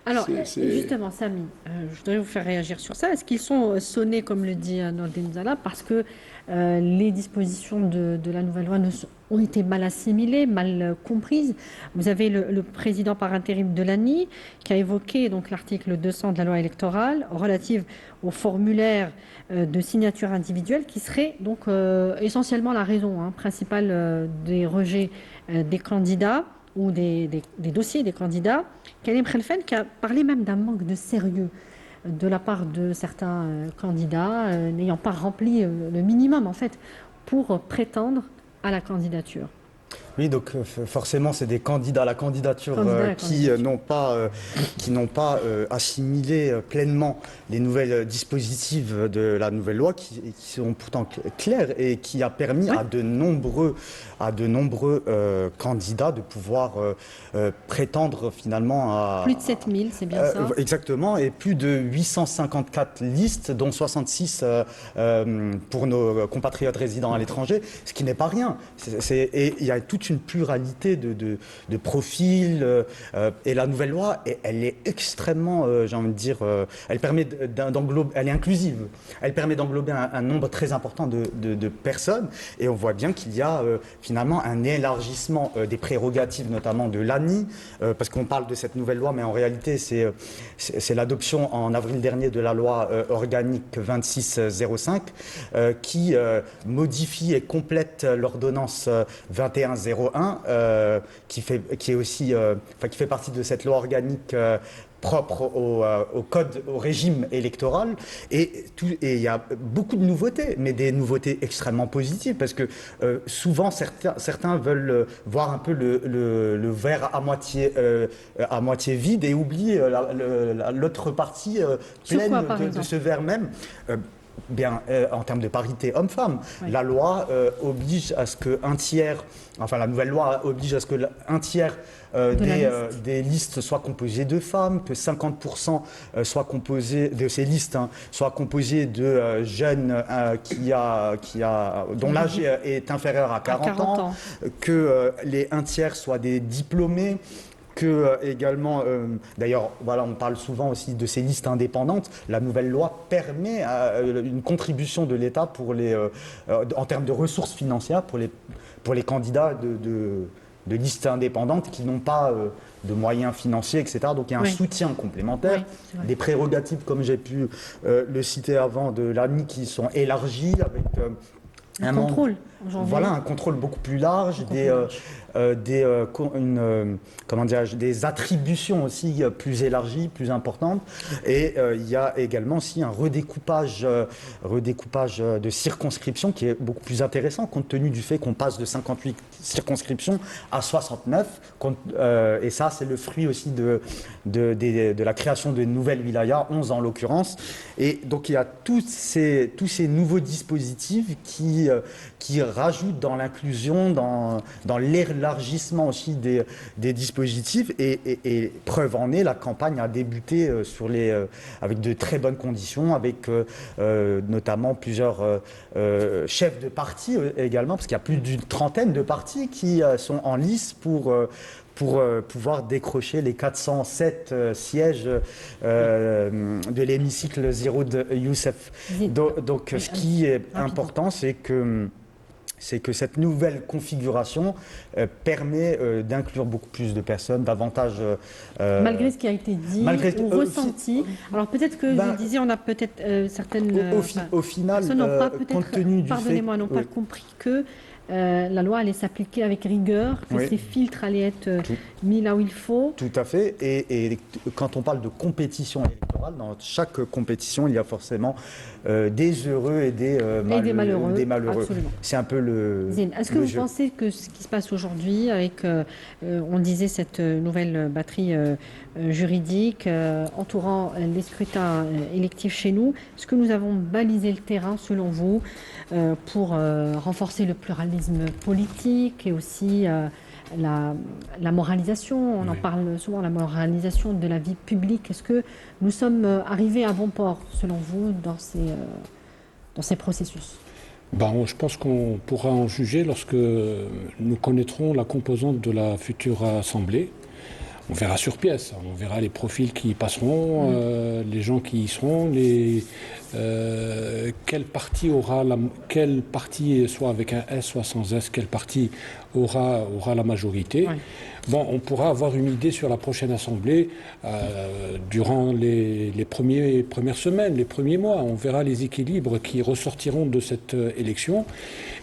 Speaker 1: Alors, justement, Samy, je voudrais vous faire réagir sur ça. Est-ce qu'ils sont sonnés, comme le dit Nordine Zala, parce que les dispositions de la nouvelle loi ont été mal assimilées, mal comprises? Vous avez le président par intérim de l'ANI qui a évoqué donc l'article 200 de la loi électorale relative au formulaire de signature individuelle qui serait donc essentiellement la raison principale des rejets des candidats ou des dossiers des candidats. Karim Khelfen qui a parlé même d'un manque de sérieux de la part de certains candidats n'ayant pas rempli le minimum en fait pour prétendre à la candidature.
Speaker 6: Oui, donc forcément, c'est des candidats à la candidature qui n'ont pas assimilé pleinement les nouvelles dispositifs de la nouvelle loi, qui sont pourtant clairs et qui a permis à de nombreux candidats de pouvoir prétendre finalement à...
Speaker 1: Plus de 7000, c'est bien ça?
Speaker 6: Exactement, et plus de 854 listes, dont 66 pour nos compatriotes résidant à l'étranger, ce qui n'est pas rien. Et il y a toute une pluralité de profils et la nouvelle loi, elle est extrêmement, j'ai envie de dire, elle permet d'englober, elle est inclusive, elle permet d'englober un nombre très important de personnes et on voit bien qu'il y a finalement un élargissement des prérogatives, notamment de l'ANI, parce qu'on parle de cette nouvelle loi, mais en réalité c'est l'adoption en avril dernier de la loi organique 2605 qui modifie et complète l'ordonnance 2101 qui fait partie de cette loi organique propre au régime électoral et il y a beaucoup de nouveautés, mais des nouveautés extrêmement positives parce que souvent certains veulent voir un peu le verre à moitié vide et oublier l'autre partie pleine de ce verre même. En termes de parité homme-femme, la loi oblige à ce qu'un tiers, la nouvelle loi oblige à ce qu'un tiers des listes soient composées de femmes, que 50% soient composés de ces listes soient composées de jeunes dont l'âge est inférieur à 40 ans, que les un tiers soient des diplômés. Que également, d'ailleurs, on parle souvent aussi de ces listes indépendantes. La nouvelle loi permet une contribution de l'État en termes de ressources financières pour les candidats de listes indépendantes qui n'ont pas de moyens financiers, etc. Donc il y a un soutien complémentaire, des prérogatives, comme j'ai pu le citer avant, de l'ANI qui sont élargies avec un Voilà, un contrôle beaucoup plus large, des attributions aussi plus élargies, plus importantes. Et il y a également aussi un redécoupage de circonscriptions qui est beaucoup plus intéressant, compte tenu du fait qu'on passe de 58 circonscriptions à 69. Et ça, c'est le fruit aussi de la création de nouvelles wilayas, 11 en l'occurrence. Et donc, il y a tous ces nouveaux dispositifs qui rajoutent dans l'inclusion, dans l'élargissement aussi des dispositifs. Et preuve en est, la campagne a débuté avec de très bonnes conditions, avec notamment plusieurs chefs de parti également, parce qu'il y a plus d'une trentaine de partis qui sont en lice pour pouvoir décrocher les 407 sièges de l'hémicycle 0 de Youssef. Donc ce qui est important, c'est que cette nouvelle configuration permet d'inclure beaucoup plus de personnes, davantage...
Speaker 1: malgré ce qui a été dit ou ressenti. Alors peut-être que vous disiez, on a peut-être certaines
Speaker 6: au final,
Speaker 1: personnes n'ont pas
Speaker 6: compte tenu du
Speaker 1: pardonnez-moi, n'ont pas compris que la loi allait s'appliquer avec rigueur, que ces filtres allaient être mis là où il faut.
Speaker 6: Tout à fait. Et quand on parle de compétition électorale, dans chaque compétition, il y a forcément des heureux et des malheureux. Absolument. C'est un peu le
Speaker 1: Zine, est-ce que vous pensez que ce qui se passe aujourd'hui avec, on disait, cette nouvelle batterie juridique entourant les scrutins électifs chez nous, est-ce que nous avons balisé le terrain, selon vous, pour renforcer le pluralisme politique et aussi la moralisation, on en parle souvent, la moralisation de la vie publique. Est-ce que nous sommes arrivés à bon port, selon vous, dans ces processus ?
Speaker 3: Je pense qu'on pourra en juger lorsque nous connaîtrons la composante de la future Assemblée. On verra sur pièce, on verra les profils qui y passeront, les gens qui y seront, quel parti, soit avec un S, soit sans S, quel parti aura la majorité. Oui. On pourra avoir une idée sur la prochaine Assemblée durant les premières semaines, les premiers mois. On verra les équilibres qui ressortiront de cette élection.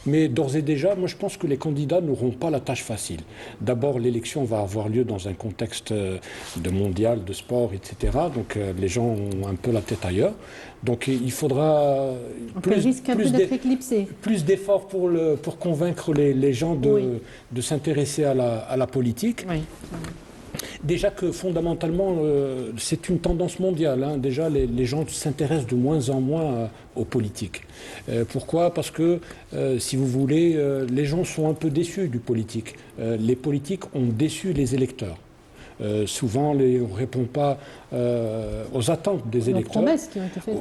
Speaker 3: Mais d'ores et déjà, moi je pense que les candidats n'auront pas la tâche facile. D'abord, l'élection va avoir lieu dans un contexte de mondial, de sport, etc. Donc les gens ont un peu la tête ailleurs. Donc il faudra plus d'efforts pour convaincre les gens de s'intéresser à la politique. Oui. Déjà que fondamentalement, c'est une tendance mondiale. Déjà, les gens s'intéressent de moins en moins aux politiques. Pourquoi ? Parce que, si vous voulez, les gens sont un peu déçus du politique. Les politiques ont déçu les électeurs. Souvent, on ne répond pas aux attentes des électeurs,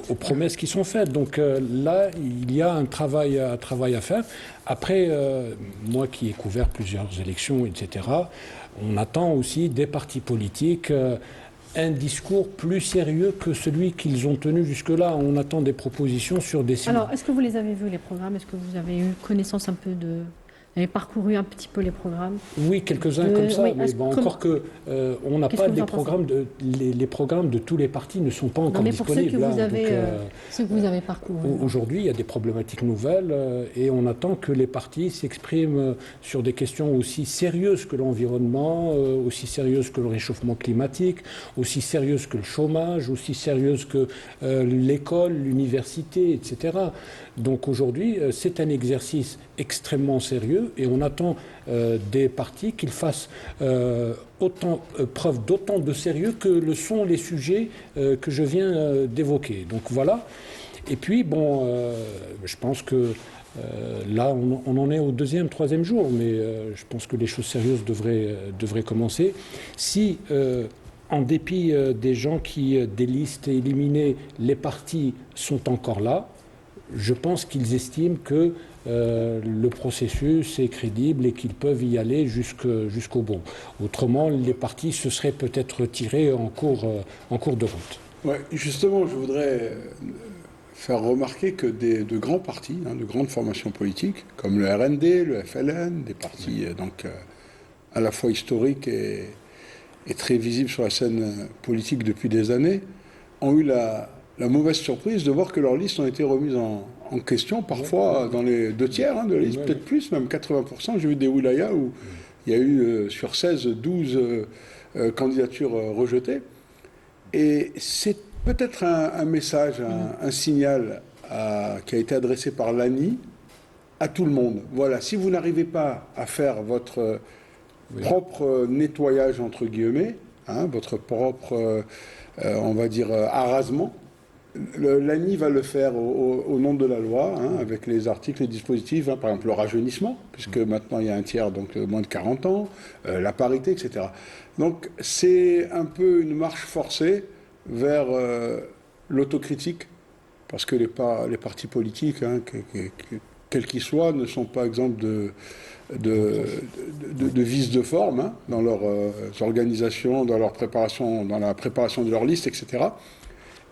Speaker 3: aux promesses qui sont faites. Donc là, il y a un travail à faire. Après, moi qui ai couvert plusieurs élections, etc., on attend aussi des partis politiques un discours plus sérieux que celui qu'ils ont tenu jusque-là. On attend des propositions sur des...
Speaker 1: Alors, est-ce que vous les avez vus, les programmes ? Est-ce que vous avez eu connaissance un peu de... Vous avez parcouru un petit peu les programmes ?
Speaker 3: Oui, quelques-uns comme ça, mais encore on n'a pas les programmes de tous les partis ne sont pas encore disponibles.
Speaker 1: Mais pour ceux que vous avez parcourus.
Speaker 3: Aujourd'hui, il y a des problématiques nouvelles et on attend que les partis s'expriment sur des questions aussi sérieuses que l'environnement, aussi sérieuses que le réchauffement climatique, aussi sérieuses que le chômage, aussi sérieuses que l'école, l'université, etc. Donc aujourd'hui, c'est un exercice extrêmement sérieux et on attend des partis qu'ils fassent preuve d'autant de sérieux que le sont les sujets que je viens d'évoquer. Donc voilà. Et puis, je pense que là, on en est au 2e, 3e jour, mais je pense que les choses sérieuses devraient commencer. Si, en dépit des gens des listes éliminés, les partis sont encore là, je pense qu'ils estiment que le processus est crédible et qu'ils peuvent y aller jusqu'au bout. Autrement, les partis se seraient peut-être retirés en cours de route.
Speaker 4: Ouais, justement, je voudrais faire remarquer que de grands partis, de grandes formations politiques, comme le RND, le FLN, des partis à la fois historiques et très visibles sur la scène politique depuis des années, ont eu la la mauvaise surprise de voir que leurs listes ont été remises en question, parfois dans les 2/3 de la liste, peut-être plus, même 80%. J'ai vu des wilayas où il y a eu sur 16, 12 candidatures rejetées. Et c'est peut-être un message, un signal qui a été adressé par l'ANI à tout le monde. Voilà, si vous n'arrivez pas à faire votre propre nettoyage, entre guillemets, votre propre, on va dire, arasement, l'ANI va le faire au nom de la loi, avec les articles, les dispositifs, par exemple le rajeunissement, puisque maintenant il y a un tiers, donc moins de 40 ans, la parité, etc. Donc c'est un peu une marche forcée vers l'autocritique, parce que les partis politiques, quels qu'ils soient, ne sont pas exempts de vices de forme dans leurs organisations, dans la préparation de leur liste, etc.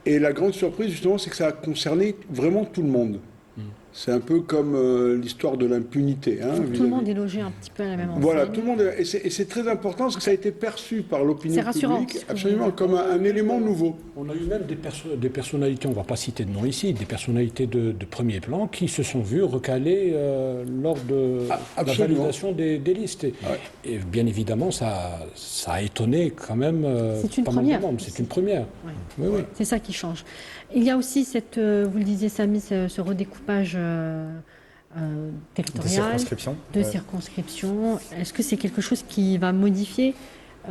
Speaker 4: Et la grande surprise, justement, c'est que ça a concerné vraiment tout le monde. C'est un peu comme l'histoire de l'impunité.
Speaker 1: Tout le monde est logé un petit peu à la même enseigne.
Speaker 4: Voilà, tout le monde. Et c'est très important parce que ça a été perçu par l'opinion publique absolument comme un élément nouveau.
Speaker 3: On a eu même des personnalités, on ne va pas citer de nom ici, des personnalités de premier plan qui se sont vues recalées lors de la validation des listes. Et bien évidemment, ça a étonné quand même
Speaker 1: pas mal de membres.
Speaker 3: C'est une première.
Speaker 1: Oui. Oui. C'est ça qui change. Il y a aussi cette, vous le disiez Samy, ce redécoupage territorial, de circonscription. Est-ce que c'est quelque chose qui va modifier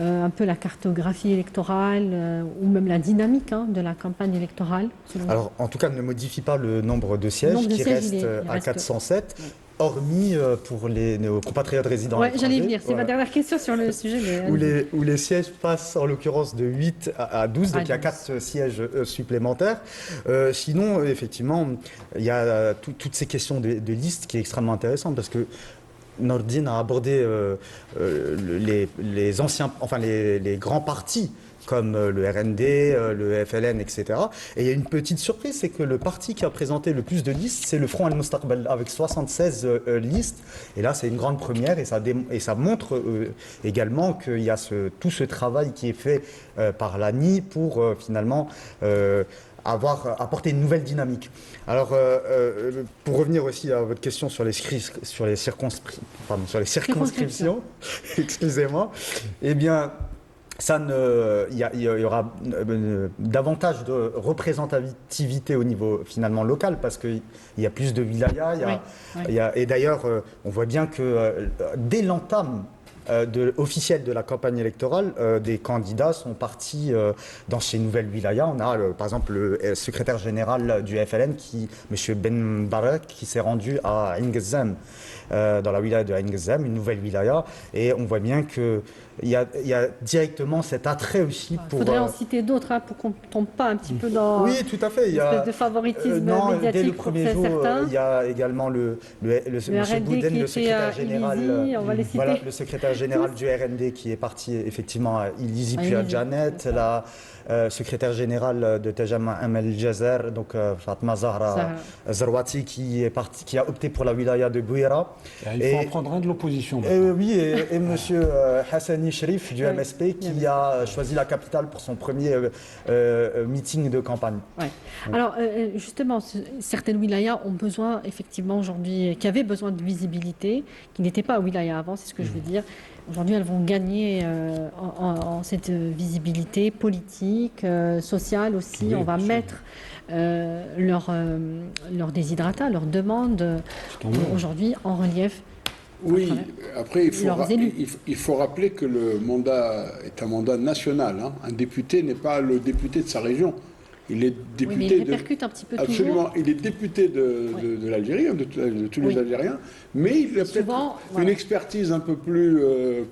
Speaker 1: un peu la cartographie électorale ou même la dynamique de la campagne électorale?
Speaker 6: Alors, en tout cas, ne modifie pas le nombre de sièges qui reste à 407. Oui. Hormis pour nos compatriotes résidents à l'étranger.
Speaker 1: J'allais venir, c'est ma dernière question sur le sujet.
Speaker 6: Où les sièges passent en l'occurrence de 8 à 12, donc il y a 4 sièges supplémentaires. Sinon, effectivement, il y a toutes ces questions de liste qui est extrêmement intéressante parce que Nordine a abordé les anciens, enfin les grands partis comme le RND, le FLN, etc. Et il y a une petite surprise, c'est que le parti qui a présenté le plus de listes, c'est le Front Al-Mustaqbal, avec 76 listes. Et là, c'est une grande première, et ça montre également qu'il y a tout ce travail qui est fait par l'ANI pour finalement apporter une nouvelle dynamique. Alors, pour revenir aussi à votre question sur les circonscriptions, excusez-moi, eh bien, il y aura davantage de représentativité au niveau finalement local parce qu'il y a plus de wilayas. Et d'ailleurs, on voit bien que dès l'entame officielle de la campagne électorale, des candidats sont partis dans ces nouvelles wilayas. On a par exemple le secrétaire général du FLN, M. Ben Barak, qui s'est rendu à Ain Gazzam, dans la wilaya de Ain Gazzam, une nouvelle wilaya, et on voit bien qu'il y a directement cet attrait aussi pour...
Speaker 1: Il faudrait en citer d'autres pour qu'on ne tombe pas un petit peu dans
Speaker 6: oui, tout à fait.
Speaker 1: une espèce de favoritisme médiatique.
Speaker 6: Dès le premier jour, il y a également le M. Bouden, le secrétaire général, le secrétaire général du RND qui est parti effectivement à Ilizi puis à Janet, la secrétaire générale de Tajama Amel Jazer, donc Fatma Zahra Zarwati qui a opté pour la wilaya de Bouira.
Speaker 3: Il faut en prendre un de l'opposition.
Speaker 6: Oui, et M. Hassani Sherif du MSP qui a choisi la capitale pour son premier meeting de campagne.
Speaker 1: Ouais. Alors justement, certaines wilayas ont besoin effectivement aujourd'hui, qui avaient besoin de visibilité, qui n'étaient pas wilaya avant, c'est ce que je veux dire. Aujourd'hui, elles vont gagner en cette visibilité politique, sociale aussi. Oui, on va mettre leur desiderata, leurs demandes aujourd'hui en relief.
Speaker 4: Oui, après, il faut rappeler que le mandat est un mandat national. Un député n'est pas le député de sa région. Il est député
Speaker 1: mais il répercute un petit peu
Speaker 4: absolument, toujours. Il est député de l'Algérie, de tous les Algériens, mais il a peut-être une expertise un peu plus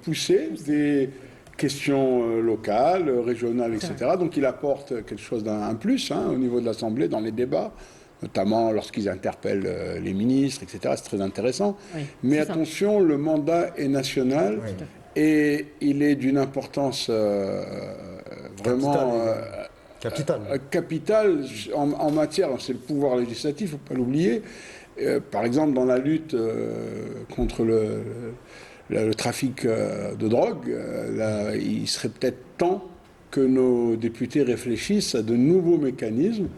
Speaker 4: poussée des questions locales, régionales, etc. Donc il apporte quelque chose d'un plus au niveau de l'Assemblée, dans les débats, notamment lorsqu'ils interpellent les ministres, etc. C'est très intéressant. Oui, mais attention, le mandat est national et il est d'une importance vraiment... Capital en matière, c'est le pouvoir législatif, il ne faut pas l'oublier. Par exemple, dans la lutte contre le trafic de drogue, il serait peut-être temps que nos députés réfléchissent à de nouveaux mécanismes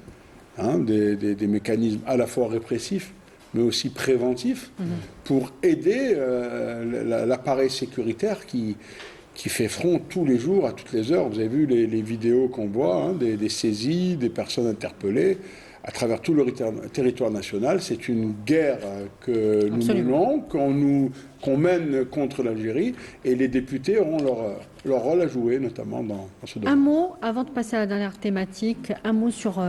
Speaker 4: des mécanismes à la fois répressifs, mais aussi préventifs, pour aider l'appareil sécuritaire qui fait front tous les jours, à toutes les heures. Vous avez vu les vidéos qu'on voit, des saisies, des personnes interpellées à travers tout le territoire national. C'est une guerre que nous menons, qu'on mène contre l'Algérie, et les députés auront leur rôle à jouer, notamment dans ce domaine.
Speaker 1: Un mot, avant de passer à la dernière thématique, un mot sur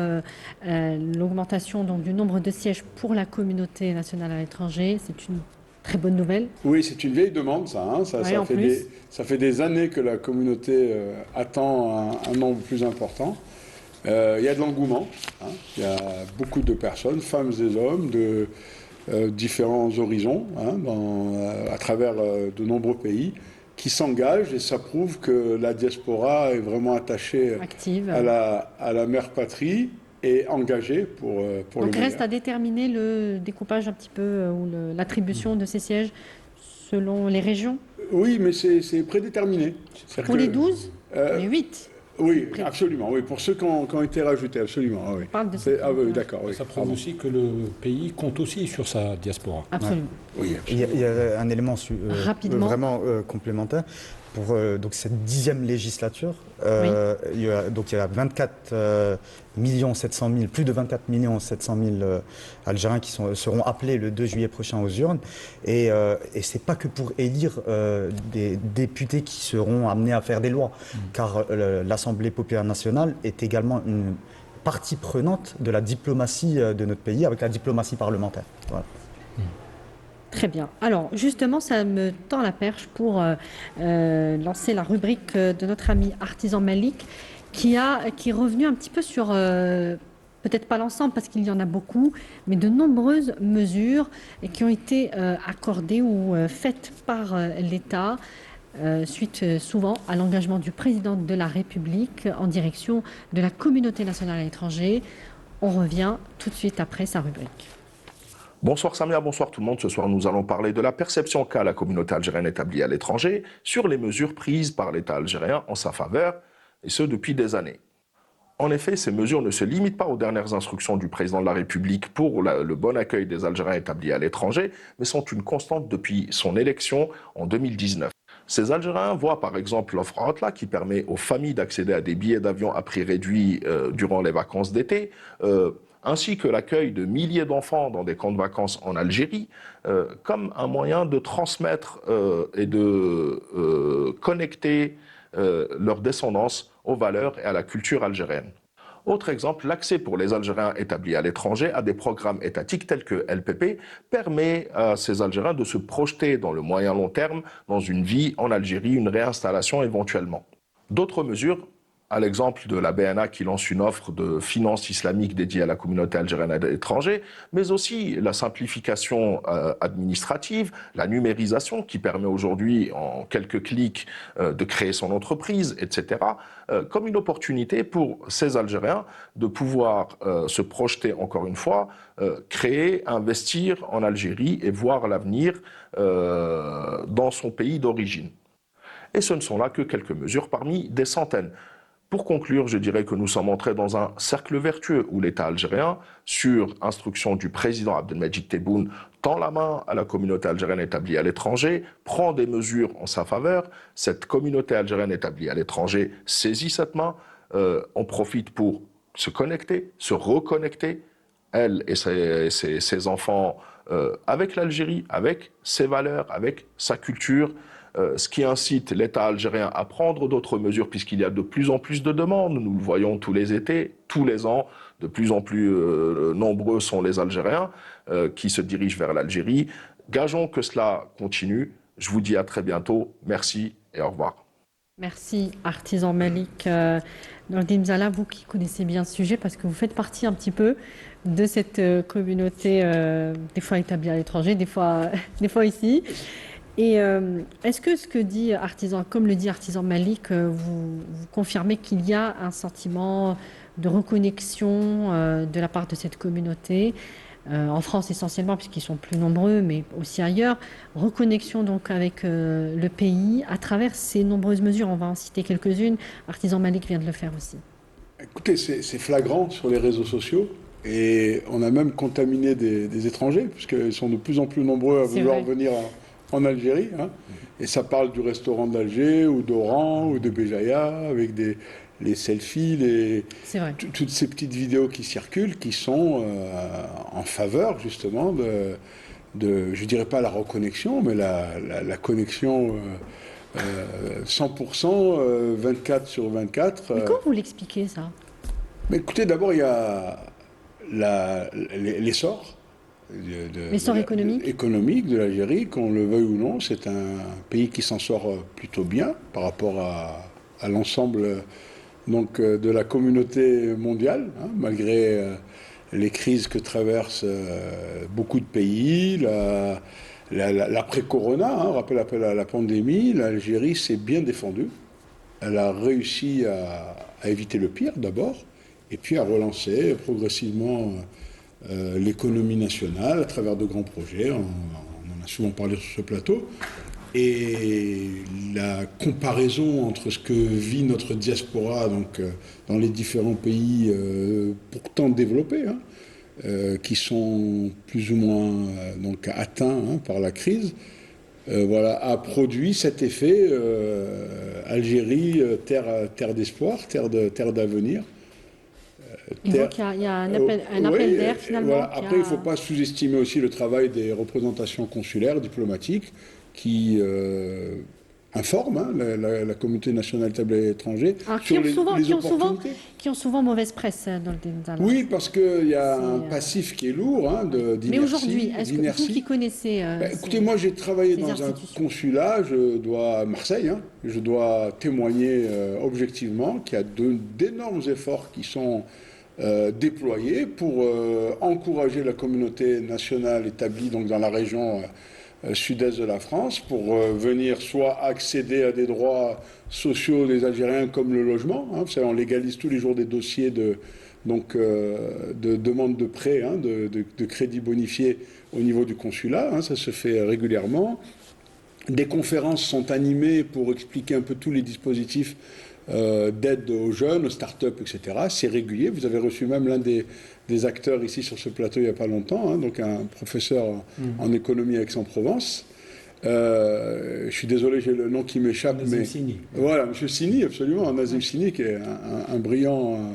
Speaker 1: l'augmentation du nombre de sièges pour la communauté nationale à l'étranger. C'est une très bonne nouvelle.
Speaker 4: Oui, c'est une vieille demande, ça. Ça fait des années que la communauté attend un nombre plus important. Il y a de l'engouement. Il y a beaucoup de personnes, femmes et hommes, de différents horizons, à travers de nombreux pays, qui s'engagent, et ça prouve que la diaspora est vraiment attachée à la mère patrie et engagée pour le
Speaker 1: Donc
Speaker 4: meilleur.
Speaker 1: reste à déterminer le découpage un petit peu, ou l'attribution de ces sièges selon les régions.
Speaker 4: Oui, mais c'est prédéterminé.
Speaker 1: Pour les 12, les 8.
Speaker 4: Oui, absolument. Oui, pour ceux qui ont été rajoutés, absolument. Oui. Oui, d'accord. Oui.
Speaker 3: Ça prouve aussi que le pays compte aussi sur sa diaspora.
Speaker 1: Absolument.
Speaker 4: Oui,
Speaker 6: Il y a un élément vraiment complémentaire. Pour donc cette 10e législature, il y a 24 700 000, plus de 24 700 000 Algériens qui seront appelés le 2 juillet prochain aux urnes. Et ce n'est pas que pour élire des députés qui seront amenés à faire des lois, car l'Assemblée populaire nationale est également une partie prenante de la diplomatie de notre pays, avec la diplomatie parlementaire. Voilà.
Speaker 1: Très bien. Alors, justement, ça me tend la perche pour lancer la rubrique de notre ami Artisan Malik, qui est revenu un petit peu sur, peut-être pas l'ensemble, parce qu'il y en a beaucoup, mais de nombreuses mesures qui ont été accordées ou faites par l'État, suite souvent à l'engagement du président de la République en direction de la communauté nationale à l'étranger. On revient tout de suite après sa rubrique.
Speaker 7: Bonsoir Samia, bonsoir tout le monde. Ce soir, nous allons parler de la perception qu'a la communauté algérienne établie à l'étranger sur les mesures prises par l'État algérien en sa faveur, et ce depuis des années. En effet, ces mesures ne se limitent pas aux dernières instructions du président de la République pour le bon accueil des Algériens établis à l'étranger, mais sont une constante depuis son élection en 2019. Ces Algériens voient par exemple l'offre Otla qui permet aux familles d'accéder à des billets d'avion à prix réduit durant les vacances d'été, ainsi que l'accueil de milliers d'enfants dans des camps de vacances en Algérie, comme un moyen de transmettre et de connecter leur descendance aux valeurs et à la culture algérienne. Autre exemple, l'accès pour les Algériens établis à l'étranger à des programmes étatiques tels que LPP permet à ces Algériens de se projeter dans le moyen-long terme dans une vie en Algérie, une réinstallation éventuellement. D'autres mesures, à l'exemple de la BNA qui lance une offre de finances islamiques dédiée à la communauté algérienne à l'étranger, mais aussi la simplification administrative, la numérisation qui permet aujourd'hui en quelques clics de créer son entreprise, etc., comme une opportunité pour ces Algériens de pouvoir se projeter encore une fois, créer, investir en Algérie et voir l'avenir dans son pays d'origine. Et ce ne sont là que quelques mesures parmi des centaines. Pour conclure, je dirais que nous sommes entrés dans un cercle vertueux où l'État algérien, sur instruction du président Abdelmadjid Tebboune, tend la main à la communauté algérienne établie à l'étranger, prend des mesures en sa faveur. Cette communauté algérienne établie à l'étranger saisit cette main, en profite pour se connecter, se reconnecter, elle et ses enfants, avec l'Algérie, avec ses valeurs, avec sa culture, ce qui incite l'État algérien à prendre d'autres mesures puisqu'il y a de plus en plus de demandes. Nous le voyons tous les étés, tous les ans, de plus en plus nombreux sont les Algériens qui se dirigent vers l'Algérie. Gageons que cela continue. Je vous dis à très bientôt. Merci et au revoir.
Speaker 1: Merci Artisan Malik. Nordine Mzala, vous qui connaissez bien ce sujet parce que vous faites partie un petit peu de cette communauté, des fois établie à l'étranger, des fois ici. Et est-ce que ce que dit Artisan, comme le dit Artisan Malik, vous confirmez qu'il y a un sentiment de reconnexion de la part de cette communauté, en France essentiellement puisqu'ils sont plus nombreux, mais aussi ailleurs, reconnexion donc avec le pays à travers ces nombreuses mesures. On va en citer quelques-unes. Artisan Malik vient de le faire aussi.
Speaker 4: Écoutez, c'est flagrant sur les réseaux sociaux. Et on a même contaminé des étrangers, puisqu'ils sont de plus en plus nombreux à vouloir venir en Algérie. Hein. Et ça parle du restaurant d'Alger, ou d'Oran, ou de Béjaïa, avec les selfies, toutes ces petites vidéos qui circulent, qui sont en faveur, justement, je dirais pas la reconnexion, mais la connexion 100%, 24 sur 24.
Speaker 1: Mais comment vous l'expliquez, ça?
Speaker 4: Mais écoutez, d'abord, il y a l'essor économique de l'Algérie, qu'on le veuille ou non. C'est un pays qui s'en sort plutôt bien par rapport à l'ensemble de la communauté mondiale, hein, malgré les crises que traversent beaucoup de pays, l'après-corona, hein, rappel à la pandémie. L'Algérie s'est bien défendue. Elle a réussi à éviter le pire d'abord, et puis à relancer progressivement l'économie nationale à travers de grands projets. On en a souvent parlé sur ce plateau. Et la comparaison entre ce que vit notre diaspora dans les différents pays pourtant développés, hein, qui sont plus ou moins atteints par la crise, a produit cet effet Algérie, terre d'espoir, terre d'avenir.
Speaker 1: Donc il y a un appel d'air finalement.
Speaker 4: Voilà. Après, il ne faut pas sous-estimer aussi le travail des représentations consulaires, diplomatiques, qui informent la communauté nationale établie à l'étranger sur les opportunités.
Speaker 1: Qui ont souvent mauvaise presse dans le débat.
Speaker 4: Oui, parce qu'il y a un passif qui est lourd, d'inertie.
Speaker 1: Mais aujourd'hui, est-ce que vous qui connaissez...
Speaker 4: écoutez, moi j'ai travaillé dans un consulat, à Marseille, hein, je dois témoigner objectivement qu'il y a d'énormes efforts qui sont déployés pour encourager la communauté nationale établie dans la région sud-est de la France, pour venir soit accéder à des droits sociaux des Algériens comme le logement. Hein, vous savez, on légalise tous les jours des dossiers de demande de prêt, hein, de crédit bonifié au niveau du consulat. Hein, ça se fait régulièrement. Des conférences sont animées pour expliquer un peu tous les dispositifs d'aide aux jeunes, aux start-up, etc. C'est régulier. Vous avez reçu même l'un des acteurs ici sur ce plateau il n'y a pas longtemps, hein, donc un professeur en économie à Aix-en-Provence. Je suis désolé, j'ai le nom qui m'échappe.
Speaker 3: Nazim Sini.
Speaker 4: Voilà, M. Sini, absolument. Nazim Sini, qui est un brillant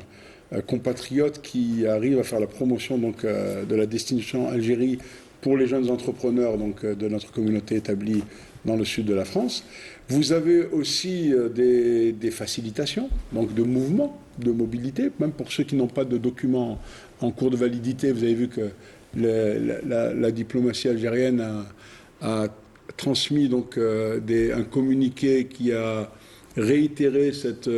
Speaker 4: compatriote qui arrive à faire la promotion de la destination Algérie pour les jeunes entrepreneurs de notre communauté établie dans le sud de la France. Vous avez aussi des facilitations, de mouvement, de mobilité, même pour ceux qui n'ont pas de documents en cours de validité. Vous avez vu que la diplomatie algérienne a transmis un communiqué qui a réitéré cette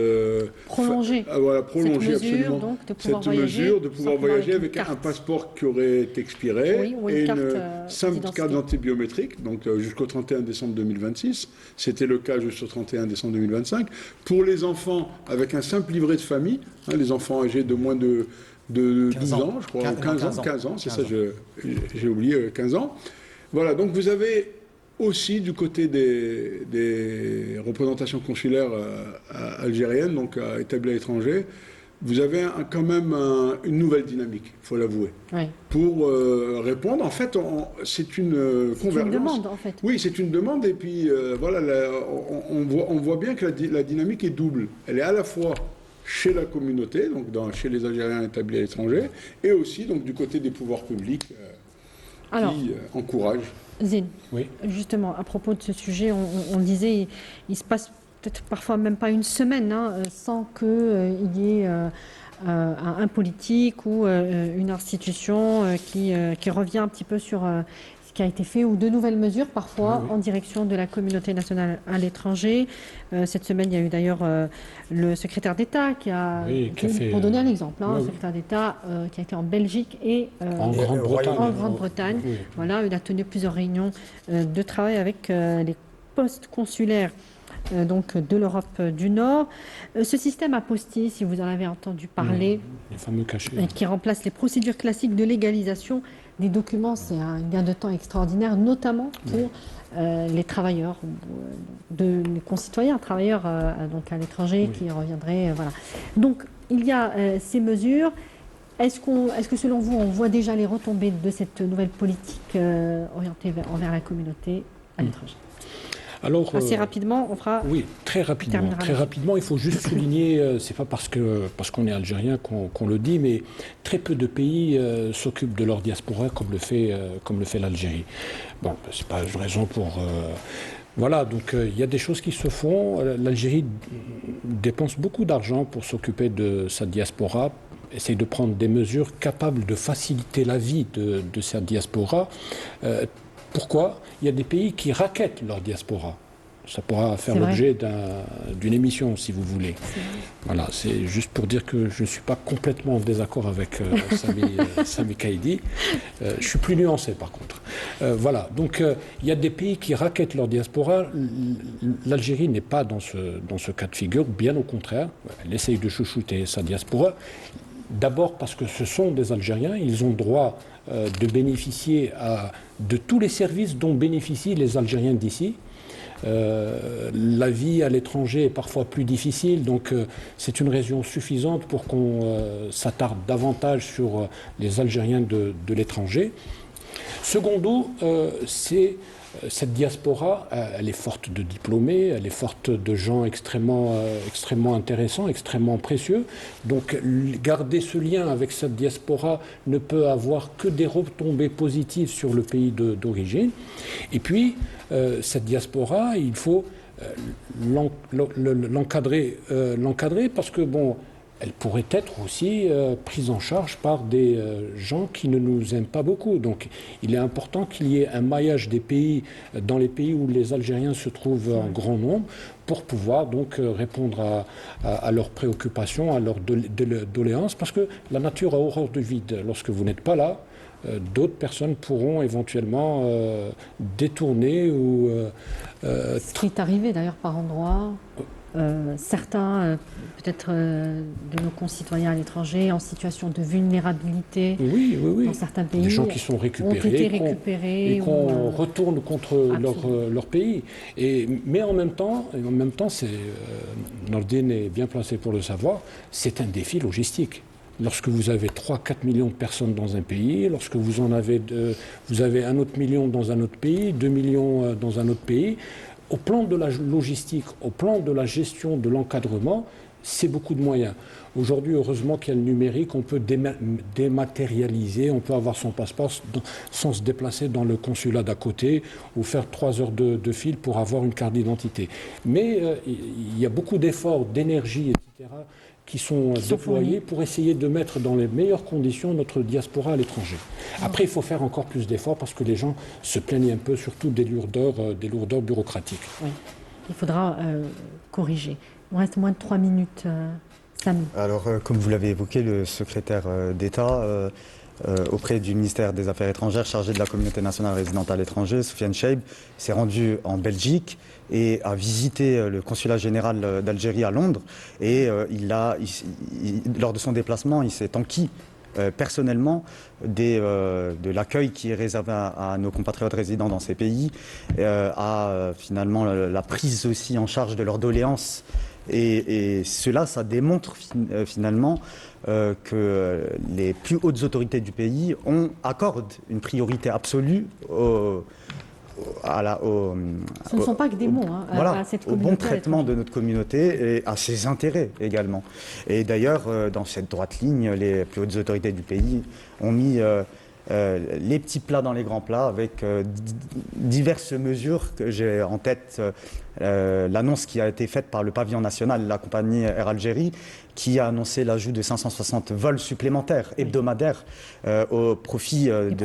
Speaker 1: prolonger
Speaker 4: absolument cette mesure de pouvoir voyager avec un passeport qui aurait expiré et une simple carte d'identité biométrique, jusqu'au 31 décembre 2026. C'était le cas jusqu'au 31 décembre 2025. Pour les enfants, avec un simple livret de famille, hein, les enfants âgés de moins de 12 ans, je crois, 15 ans, c'est ça, j'ai oublié, 15 ans. Voilà, donc vous avez aussi du côté des représentations consulaires algériennes, établies à l'étranger, vous avez quand même une nouvelle dynamique, il faut l'avouer.
Speaker 1: Oui.
Speaker 4: Pour répondre, en fait, c'est une convergence.
Speaker 1: C'est une demande, en fait.
Speaker 4: Oui, c'est une demande, et puis on voit bien que la dynamique est double. Elle est à la fois chez la communauté, chez les Algériens établis à l'étranger, et aussi du côté des pouvoirs publics qui encouragent.
Speaker 1: Zine,
Speaker 3: oui.
Speaker 1: Justement, à propos de ce sujet, on disait, il se passe peut-être parfois même pas une semaine sans qu'il y ait un politique ou une institution qui revient un petit peu sur ce qui a été fait, ou de nouvelles mesures parfois en direction de la communauté nationale à l'étranger. Cette semaine, il y a eu d'ailleurs le secrétaire d'État qui a fait, pour donner un exemple, le secrétaire d'État qui a été en Belgique et
Speaker 3: en
Speaker 1: Grande-Bretagne. Oui. Voilà, il a tenu plusieurs réunions de travail avec les postes consulaires de l'Europe du Nord. Ce système apostille, si vous en avez entendu parler,
Speaker 3: les fameux cachets,
Speaker 1: qui remplace les procédures classiques de légalisation des documents, c'est un gain de temps extraordinaire, notamment pour les travailleurs, les concitoyens travailleurs à l'étranger qui reviendraient. Voilà. Donc il y a ces mesures. Est-ce que selon vous, on voit déjà les retombées de cette nouvelle politique orientée envers la communauté à l'étranger?
Speaker 3: Alors,
Speaker 1: assez rapidement, on fera...
Speaker 3: Oui, très rapidement. Très rapidement, il faut juste souligner, c'est pas parce qu'on est algérien qu'on le dit, mais très peu de pays s'occupent de leur diaspora comme le fait l'Algérie. Bon, c'est pas une raison pour... Voilà, donc il y a des choses qui se font. L'Algérie dépense beaucoup d'argent pour s'occuper de sa diaspora, essaye de prendre des mesures capables de faciliter la vie de sa diaspora. Pourquoi? Il y a des pays qui rackettent leur diaspora. Ça pourra faire l'objet d'une émission, si vous voulez. Voilà, c'est juste pour dire que je ne suis pas complètement en désaccord avec Sami Kaidi. Je suis plus nuancé, par contre. Voilà, donc il y a des pays qui rackettent leur diaspora. L'Algérie n'est pas dans ce cas de figure, bien au contraire. Elle essaye de chouchouter sa diaspora. D'abord parce que ce sont des Algériens, ils ont droit de bénéficier de tous les services dont bénéficient les Algériens d'ici. La vie à l'étranger est parfois plus difficile, donc c'est une raison suffisante pour qu'on s'attarde davantage sur les Algériens de l'étranger. Secondo, cette diaspora, elle est forte de diplômés, elle est forte de gens extrêmement intéressants, extrêmement précieux. Donc garder ce lien avec cette diaspora ne peut avoir que des retombées positives sur le pays d'origine. Et puis, cette diaspora, il faut l'encadrer parce que, bon, elle pourrait être aussi prise en charge par des gens qui ne nous aiment pas beaucoup. Donc il est important qu'il y ait un maillage des pays, dans les pays où les Algériens se trouvent en grand nombre, pour pouvoir donc répondre à leurs préoccupations, à leurs doléances, parce que la nature a horreur du vide. Lorsque vous n'êtes pas là, d'autres personnes pourront éventuellement détourner ou...
Speaker 1: Ce qui est arrivé d'ailleurs par endroits... certains, peut-être de nos concitoyens à l'étranger, en situation de vulnérabilité dans certains pays,
Speaker 3: des gens qui sont récupérés,
Speaker 1: ont été récupérés
Speaker 3: et qu'on retourne contre leur pays. Mais en même temps, Nordine est bien placé pour le savoir, c'est un défi logistique. Lorsque vous avez 3-4 millions de personnes dans un pays, lorsque vous avez 1 autre million dans un autre pays, 2 millions dans un autre pays, au plan de la logistique, au plan de la gestion, de l'encadrement, c'est beaucoup de moyens. Aujourd'hui, heureusement qu'il y a le numérique, on peut dématérialiser, on peut avoir son passeport sans se déplacer dans le consulat d'à côté ou faire 3 heures de fil pour avoir une carte d'identité. Mais il y a beaucoup d'efforts, d'énergie, etc., qui sont déployés pour essayer de mettre dans les meilleures conditions notre diaspora à l'étranger. Après, il faut faire encore plus d'efforts parce que les gens se plaignent un peu, surtout des lourdeurs bureaucratiques. Oui,
Speaker 1: il faudra corriger. Il nous reste moins de 3 minutes, Sami.
Speaker 6: Alors, comme vous l'avez évoqué, le secrétaire d'État auprès du ministère des Affaires étrangères chargé de la communauté nationale résidente à l'étranger, Soufiane Cheib, s'est rendu en Belgique et a visité le consulat général d'Algérie à Londres. Et lors de son déplacement, il s'est enquis personnellement de l'accueil qui est réservé à nos compatriotes résidents dans ces pays, à finalement la prise aussi en charge de leurs doléances. Et cela, ça démontre finalement que les plus hautes autorités du pays accordent une priorité absolue ce
Speaker 1: ne sont pas que des mots, à cette communauté.
Speaker 6: Au bon traitement de notre communauté et à ses intérêts également. Et d'ailleurs, dans cette droite ligne, les plus hautes autorités du pays ont mis les petits plats dans les grands plats avec diverses mesures que j'ai en tête. L'annonce qui a été faite par le pavillon national, la compagnie Air Algérie, qui a annoncé l'ajout de 560 vols supplémentaires hebdomadaires au profit des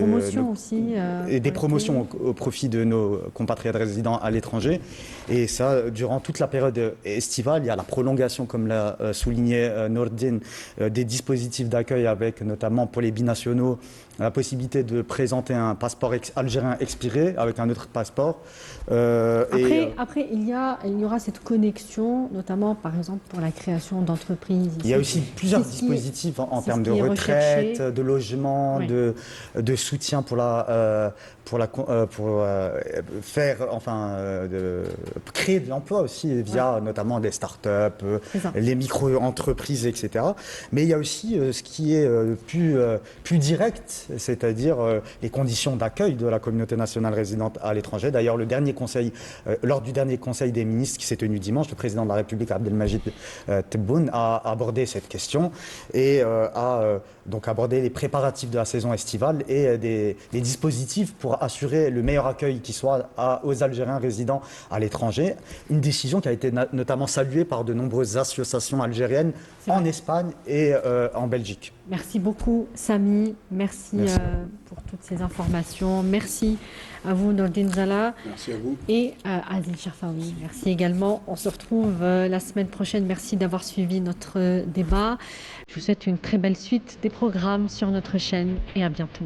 Speaker 6: promotions au profit de nos compatriotes résidents à l'étranger. Et ça, durant toute la période estivale, il y a la prolongation, comme l'a souligné Nordine, des dispositifs d'accueil avec notamment pour les binationaux la possibilité de présenter un passeport algérien expiré avec un autre passeport.
Speaker 1: Après, il il y aura cette connexion, notamment par exemple pour la création d'entreprises.
Speaker 6: Il y a aussi plusieurs dispositifs en termes de retraite, de logement,
Speaker 1: oui.
Speaker 6: de soutien pour créer de l'emploi aussi via notamment des startups, les micro-entreprises, etc. Mais il y a aussi ce qui est plus direct, c'est-à-dire les conditions d'accueil de la communauté nationale résidente à l'étranger. D'ailleurs, lors du dernier conseil des ministres qui s'est tenu dimanche, le président de la République, Abdelmajid Tebboune, a abordé cette question et a donc abordé les préparatifs de la saison estivale et des dispositifs pour assurer le meilleur accueil qui soit aux Algériens résidant à l'étranger. Une décision qui a été notamment saluée par de nombreuses associations algériennes en Espagne et en Belgique.
Speaker 1: Merci beaucoup, Samy. Merci. Pour toutes ces informations. Merci à vous, Nordine Zala.
Speaker 4: Merci à vous.
Speaker 1: Et à Adil Cherfaoui. Merci également. On se retrouve la semaine prochaine. Merci d'avoir suivi notre débat. Je vous souhaite une très belle suite des programmes sur notre chaîne et à bientôt.